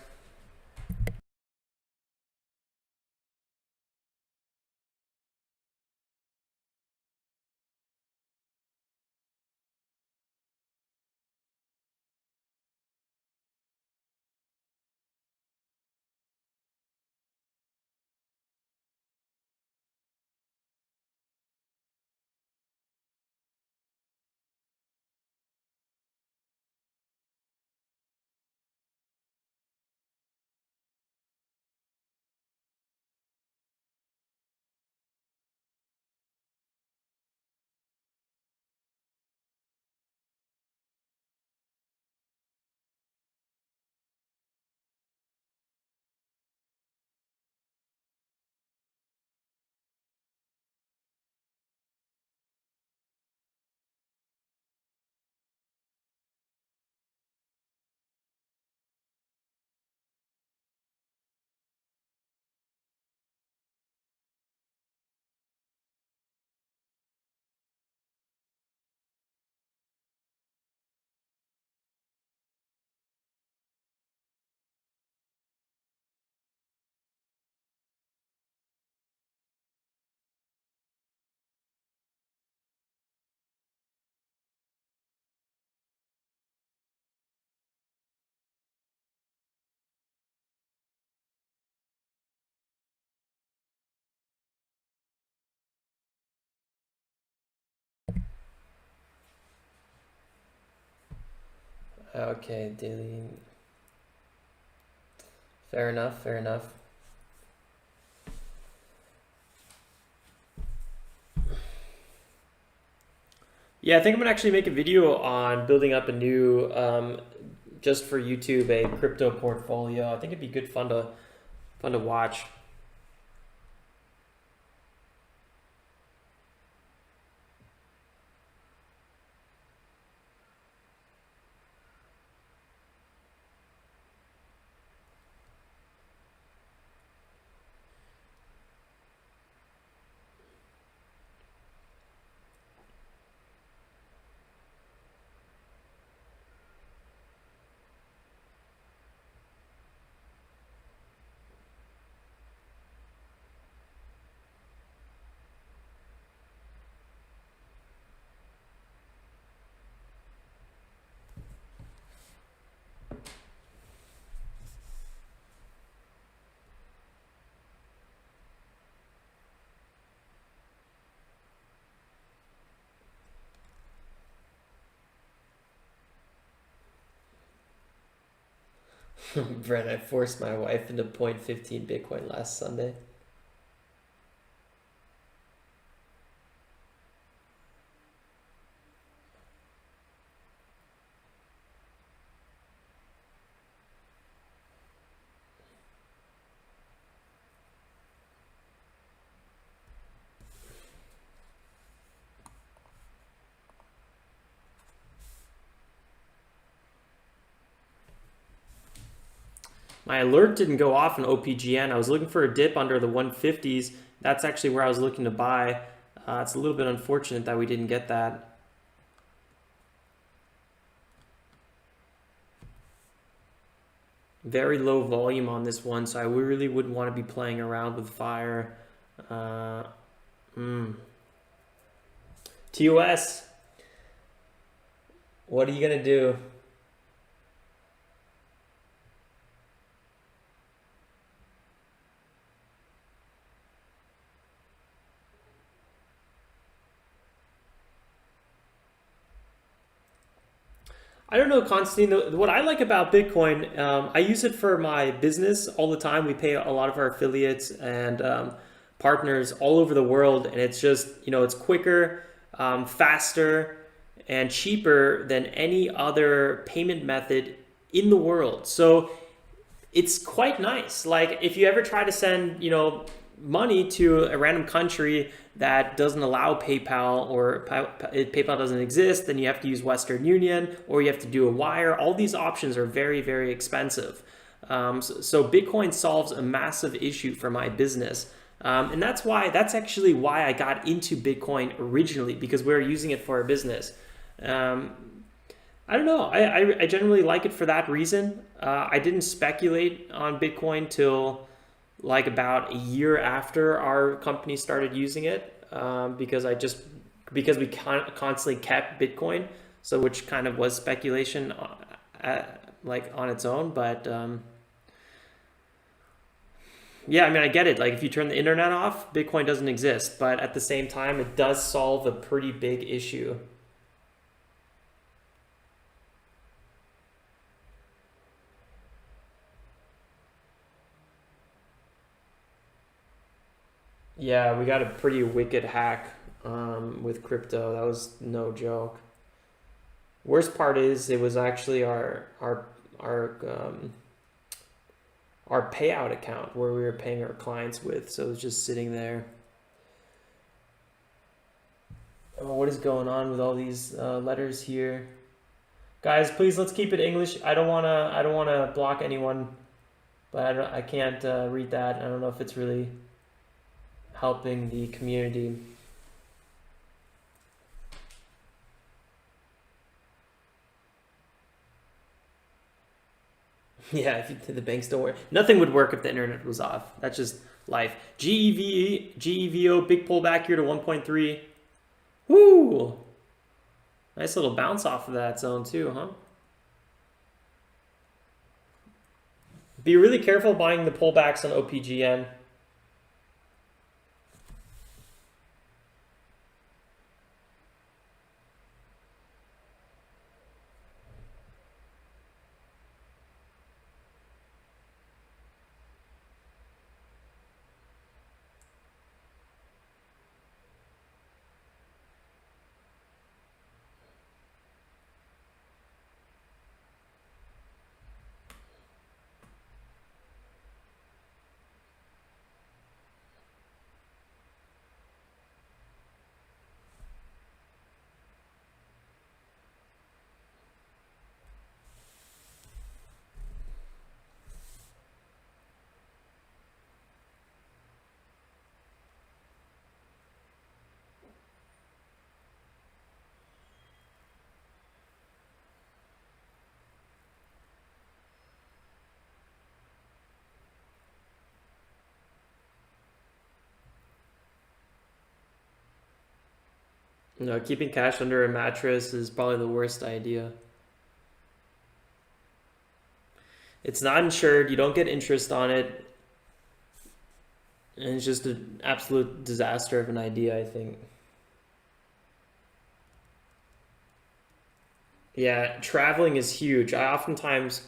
Okay, daily. Fair enough, fair enough. Yeah, I think I'm gonna actually make a video on building up a new, just for YouTube, a crypto portfolio. I think it'd be good fun to watch. Brent, I forced my wife into 0.15 Bitcoin last Sunday. My alert didn't go off in OPGN. I was looking for a dip under the 150s. That's actually where I was looking to buy. It's a little bit unfortunate that we didn't get that. Very low volume on this one, so I really wouldn't want to be playing around with fire. TOS, what are you going to do? I don't know, Constantine. What I like about Bitcoin, I use it for my business all the time. We pay a lot of our affiliates and partners all over the world, and it's just, it's quicker, faster, and cheaper than any other payment method in the world. So it's quite nice. Like if you ever try to send, money to a random country that doesn't allow PayPal, or PayPal doesn't exist, then you have to use Western Union, or you have to do a wire. All these options are very, very expensive. So Bitcoin solves a massive issue for my business. And that's actually why I got into Bitcoin originally, because we were using it for our business. I don't know. I generally like it for that reason. I didn't speculate on Bitcoin till like about a year after our company started using it, because we constantly kept Bitcoin, so which kind of was speculation, like on its own. But yeah, I mean, I get it. Like if you turn the internet off, Bitcoin doesn't exist. But at the same time, it does solve a pretty big issue. Yeah, we got a pretty wicked hack with crypto. That was no joke. Worst part is it was actually our payout account where we were paying our clients with, so it was just sitting there. Oh, what is going on with all these letters here, guys? Please, let's keep it English. I don't wanna block anyone, but I can't read that. I don't know if it's really helping the community. Yeah, if the banks don't work, nothing would work if the internet was off. That's just life. GEVO, big pullback here to 1.3. Woo! Nice little bounce off of that zone too, huh? Be really careful buying the pullbacks on OPGN. No, keeping cash under a mattress is probably the worst idea. It's not insured, you don't get interest on it, and it's just an absolute disaster of an idea, I think. Yeah, traveling is huge. I oftentimes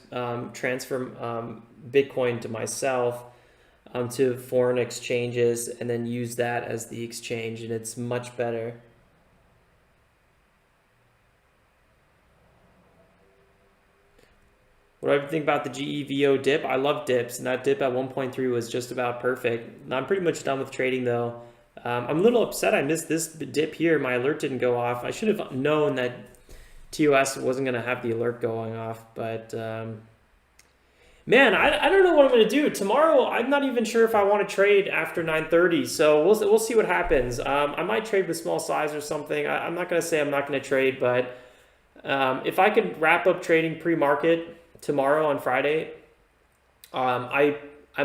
transfer Bitcoin to myself to foreign exchanges and then use that as the exchange, and it's much better. What do I think about the GEVO dip? I love dips, and that dip at 1.3 was just about perfect. I'm pretty much done with trading though. I'm a little upset I missed this dip here. My alert didn't go off. I should have known that TOS wasn't going to have the alert going off, but man, I don't know what I'm going to do. Tomorrow, I'm not even sure if I want to trade after 9:30, so we'll see what happens. I might trade with small size or something. I'm not going to say I'm not going to trade, but if I could wrap up trading pre-market tomorrow on Friday, I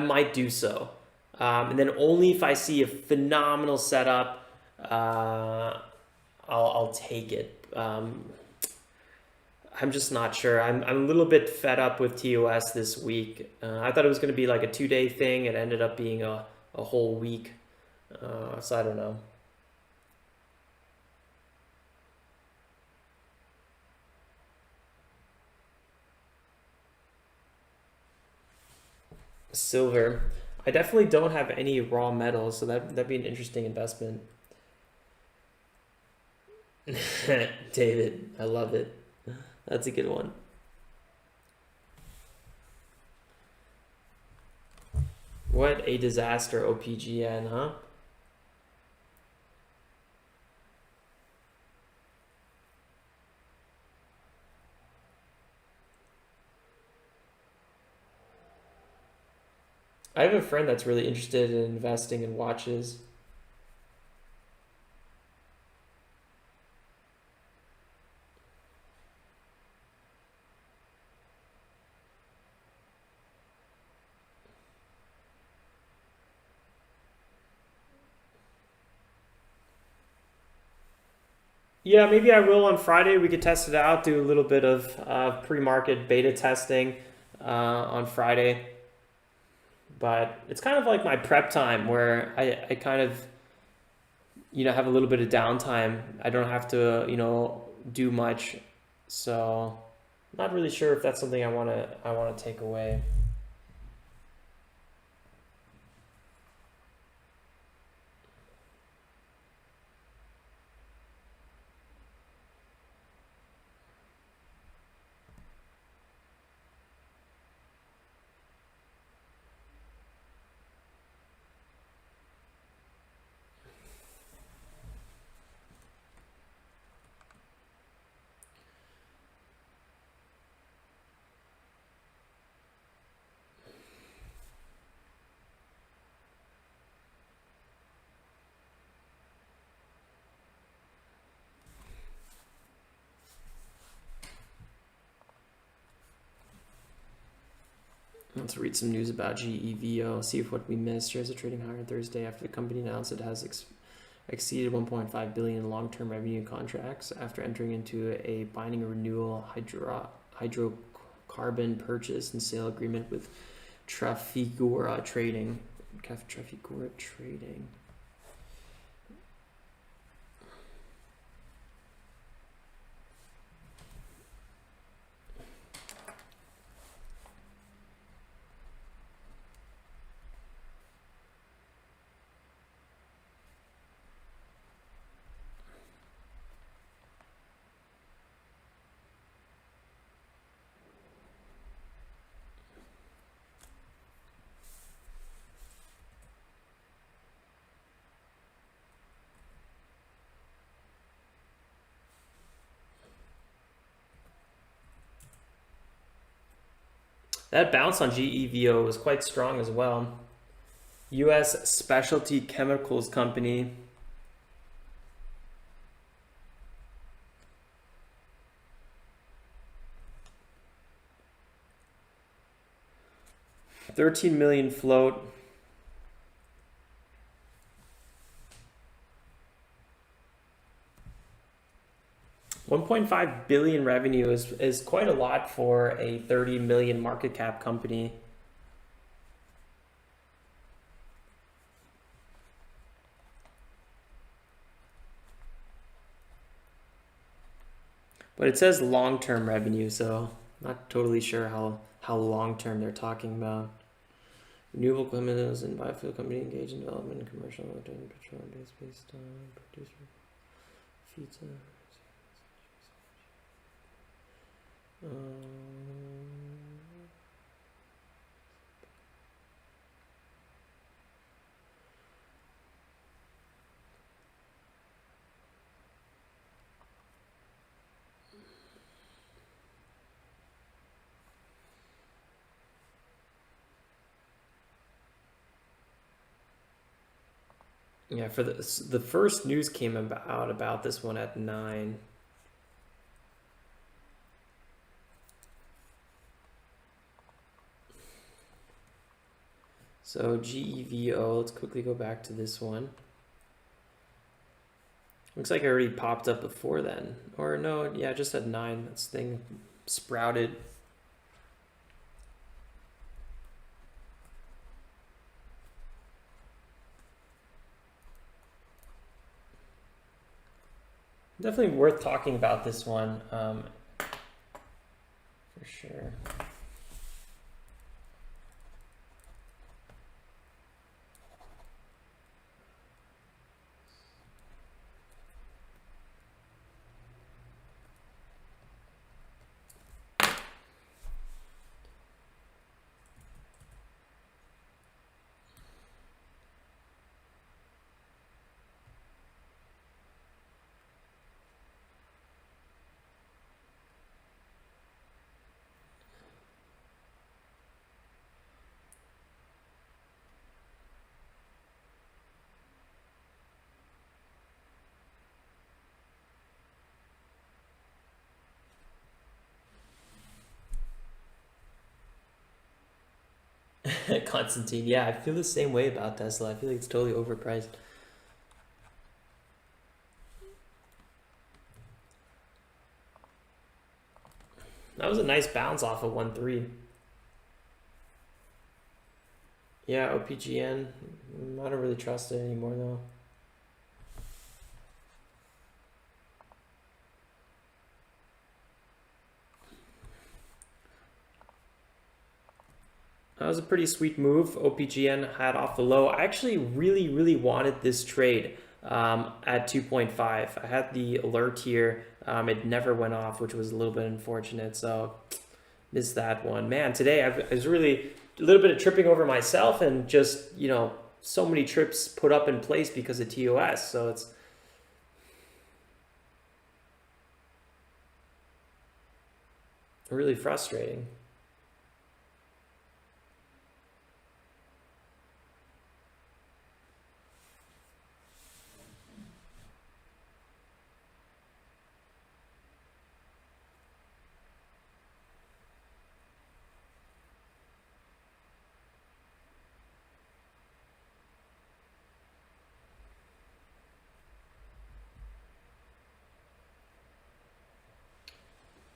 might do so. And then only if I see a phenomenal setup, I'll take it. I'm just not sure. I'm a little bit fed up with TOS this week. I thought it was going to be like a 2-day thing. It ended up being a whole week. So I don't know. Silver. I definitely don't have any raw metals, so that'd be an interesting investment. David, I love it. That's a good one. What a disaster, OPGN, huh? I have a friend that's really interested in investing in watches. Yeah, maybe I will on Friday. We could test it out, do a little bit of pre-market beta testing on Friday. But it's kind of like my prep time where I kind of, have a little bit of downtime. I don't have to, do much. So I'm not really sure if that's something I want to take away. Let's read some news about GEVO, see if what we missed. Shares are trading higher on Thursday after the company announced it has exceeded 1.5 billion in long-term revenue contracts after entering into a binding renewal hydrocarbon purchase and sale agreement with Trafigura Trading. Trafigura Trading. That bounce on GEVO was quite strong as well. U.S. Specialty Chemicals Company. $13 million float. $1.5 billion revenue is quite a lot for a 30 million market cap company. But it says long-term revenue, so not totally sure how long-term they're talking about. Renewable chemicals and biofuel company engaged in development and commercial petroleum-based producer feedstock. Yeah, for the first news came about this one at 9. So GEVO, let's quickly go back to this one. Looks like it already popped up before then. Or no, yeah, just at 9. This thing sprouted. Definitely worth talking about this one, for sure. Constantine, yeah, I feel the same way about Tesla. I feel like it's totally overpriced. That was a nice bounce off of 1.3. Yeah, OPGN, I don't really trust it anymore though. That was a pretty sweet move. OPGN had off the low. I actually really wanted this trade at 2.5. I had the alert here. It never went off, which was a little bit unfortunate. So missed that one. Man, today I was really a little bit of tripping over myself and just, you know, so many trips put up in place because of TOS. So it's really frustrating.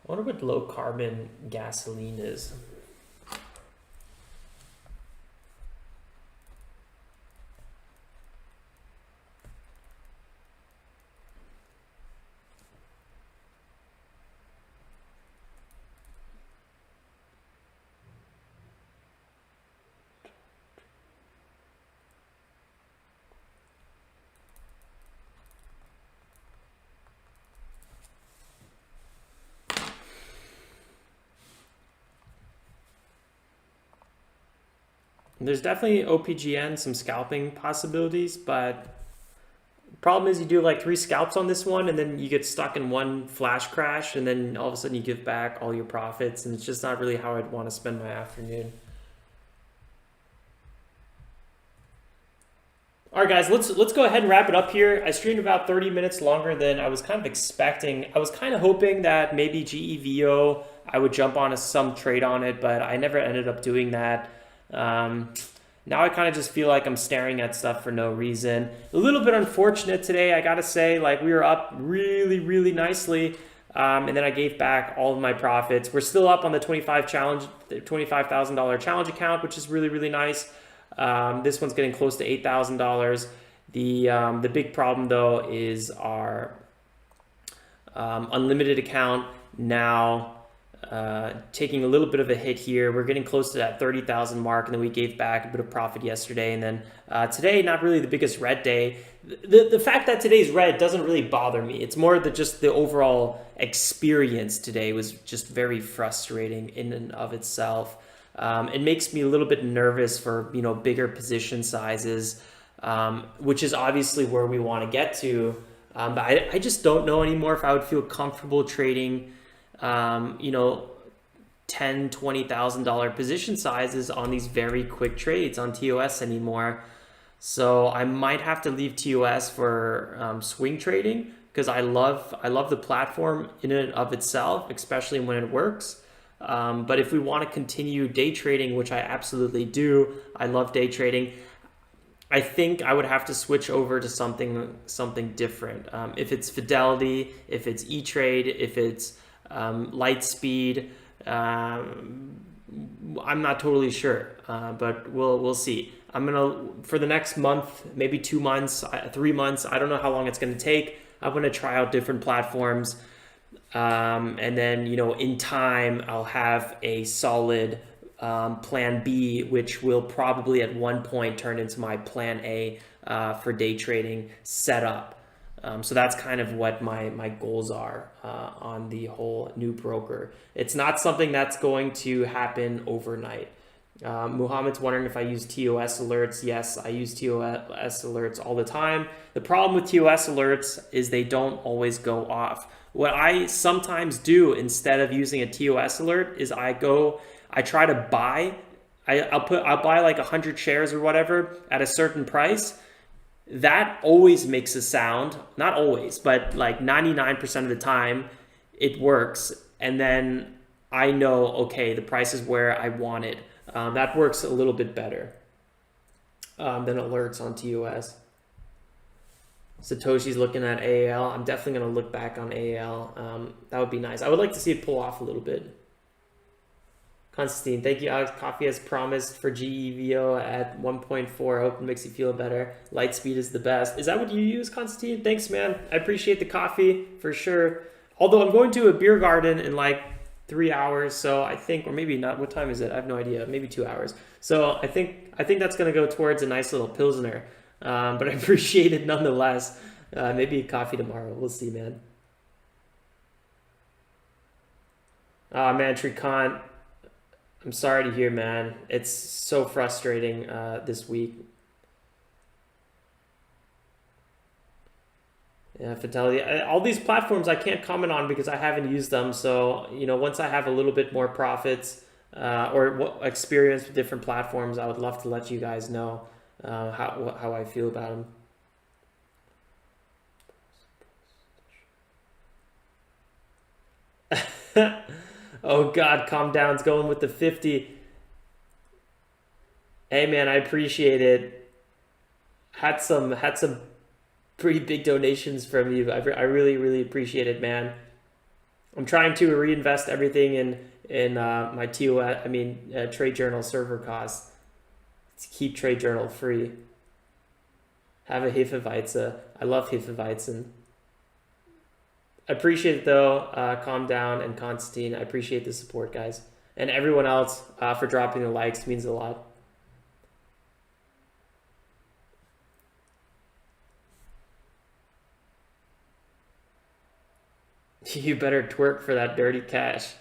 I wonder what low carbon gasoline is. There's definitely OPGN, some scalping possibilities, but the problem is you do like 3 scalps on this one and then you get stuck in one flash crash and then all of a sudden you give back all your profits, and it's just not really how I'd want to spend my afternoon. All right, guys, let's go ahead and wrap it up here. I streamed about 30 minutes longer than I was kind of expecting. I was kind of hoping that maybe GEVO, I would jump on some trade on it, but I never ended up doing that. Now I kind of just feel like I'm staring at stuff for no reason. A little bit unfortunate today, I gotta say. Like, we were up really nicely, and then I gave back all of my profits. We're still up on the $25,000 challenge account, which is really nice. This one's getting close to $8,000. The big problem though is our unlimited account now taking a little bit of a hit here. We're getting close to that 30,000 mark, and then we gave back a bit of profit yesterday, and then today not really the biggest red day. The fact that today's red doesn't really bother me. It's more that just the overall experience today was just very frustrating in and of itself. It makes me a little bit nervous for bigger position sizes, which is obviously where we want to get to. But I just don't know anymore if I would feel comfortable trading $10,000, $20,000 position sizes on these very quick trades on TOS anymore. So I might have to leave TOS for swing trading, because I love the platform in and of itself, especially when it works. But if we want to continue day trading, which I absolutely do, I love day trading, I think I would have to switch over to something different. If it's Fidelity, if it's E-Trade, if it's Lightspeed, I'm not totally sure, but we'll see. I'm gonna, for the next month, maybe 2 months, 3 months, I don't know how long it's gonna take, I'm gonna try out different platforms, and then in time I'll have a solid plan B, which will probably at one point turn into my plan A for day trading setup. So that's kind of what my goals are on the whole new broker. It's not something that's going to happen overnight. Muhammad's wondering if I use TOS alerts. Yes, I use TOS alerts all the time. The problem with TOS alerts is they don't always go off. What I sometimes do instead of using a TOS alert is I try to buy. I'll buy like 100 shares or whatever at a certain price. That always makes a sound, not always, but like 99% of the time it works. And then I know, okay, the price is where I want it. That works a little bit better than alerts on TOS. Satoshi's looking at AAL. I'm definitely going to look back on AAL. That would be nice. I would like to see it pull off a little bit. Constantine, thank you, Alex. Coffee as promised for GEVO at 1.4. I hope it makes you feel better. Lightspeed is the best. Is that what you use, Constantine? Thanks, man. I appreciate the coffee for sure. Although I'm going to a beer garden in like 3 hours, so I think, or maybe not. What time is it? I have no idea. Maybe 2 hours. So I think that's going to go towards a nice little Pilsner. But I appreciate it nonetheless. Maybe a coffee tomorrow. We'll see, man. Man, Tricon, I'm sorry to hear, man. It's so frustrating this week. Yeah, Fidelity. All these platforms I can't comment on because I haven't used them. So, once I have a little bit more profits or experience with different platforms, I would love to let you guys know how I feel about them. Oh God, calm down. It's going with the 50. Hey man, I appreciate it. Had some pretty big donations from you. I really, really appreciate it, man. I'm trying to reinvest everything in my TOS, Trade Journal server costs to keep Trade Journal free. Have a Hefeweizen. I love Hefeweizen. I appreciate it though, Calm Down and Constantine. I appreciate the support, guys. And everyone else for dropping the likes. It means a lot. You better twerk for that dirty cash.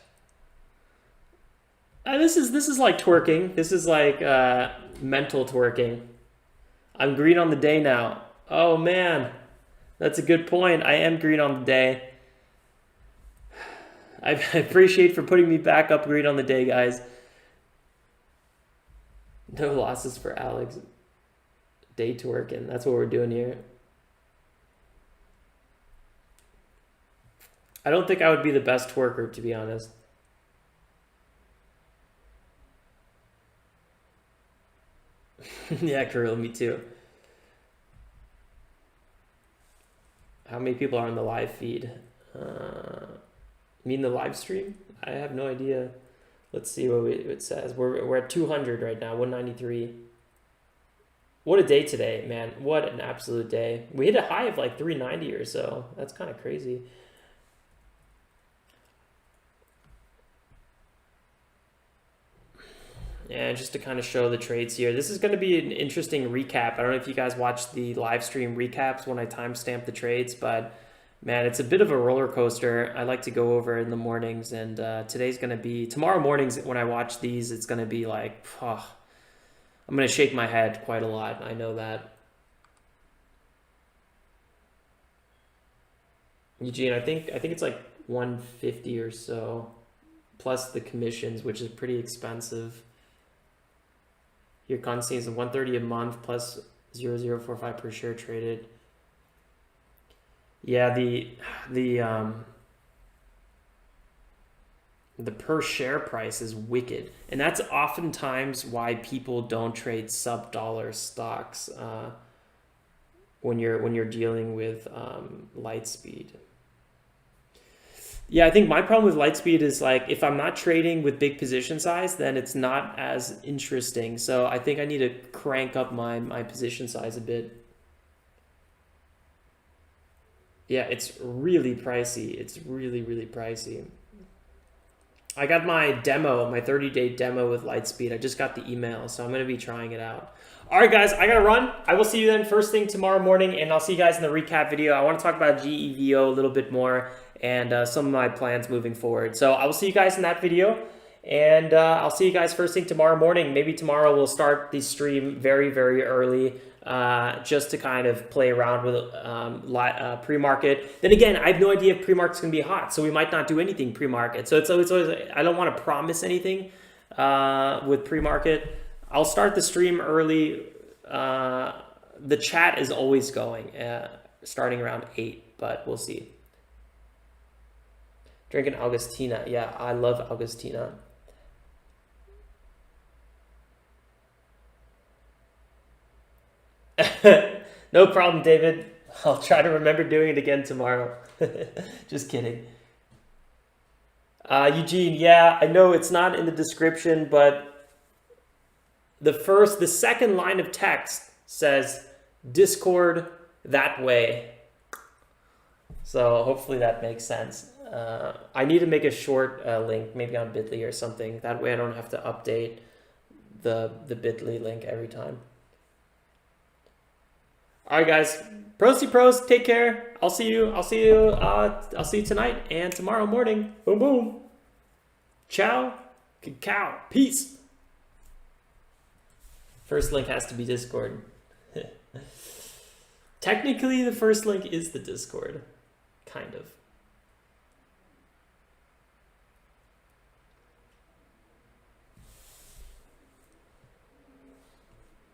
This is like twerking. This is like mental twerking. I'm green on the day now. Oh man, that's a good point. I am green on the day. I appreciate for putting me back up green on the day, guys. No losses for Alex. Day twerking. That's what we're doing here. I don't think I would be the best twerker, to be honest. Yeah, Kirill, me too. How many people are on the live feed? The live stream? I have no idea. Let's see what it says. We're at 200 right now, 193. What a day today, man. What an absolute day. We hit a high of like 390 or so. That's kind of crazy. And just to kind of show the trades here, this is going to be an interesting recap. I don't know if you guys watched the live stream recaps when I timestamped the trades, but man, it's a bit of a roller coaster. I like to go over in the mornings, and today's going to be, tomorrow mornings when I watch these, it's going to be like, oh, I'm going to shake my head quite a lot. I know that. Eugene, I think it's like 150 or so, plus the commissions, which is pretty expensive. Here, Constantine is 130 a month plus 0.0045 per share traded. Yeah, the per share price is wicked, and that's oftentimes why people don't trade sub-dollar stocks when you're dealing with Lightspeed. Yeah, I think my problem with Lightspeed is like if I'm not trading with big position size, then it's not as interesting. So I think I need to crank up my position size a bit. Yeah, it's really pricey. It's really, really pricey. I got my demo, my 30-day demo with Lightspeed. I just got the email, so I'm going to be trying it out. All right, guys, I got to run. I will see you then first thing tomorrow morning, and I'll see you guys in the recap video. I want to talk about GEVO a little bit more and some of my plans moving forward. So I will see you guys in that video, and I'll see you guys first thing tomorrow morning. Maybe tomorrow we'll start the stream very, very early just to kind of play around with pre-market. Then again, I have no idea if pre-market's going to be hot, so we might not do anything pre-market. So it's always I don't want to promise anything with pre-market. I'll start the stream early. The chat is always going, starting around 8, but we'll see. Drinking Augustina. Yeah, I love Augustina. No problem, David. I'll try to remember doing it again tomorrow. Just kidding. Eugene, yeah, I know it's not in the description, but the second line of text says Discord that way. So hopefully that makes sense. I need to make a short link, maybe on Bitly or something. That way I don't have to update the Bitly link every time. All right, guys. Pros, take care. I'll see you tonight and tomorrow morning. Boom, boom. Ciao. Cacao. Peace. First link has to be Discord. Technically, the first link is the Discord. Kind of.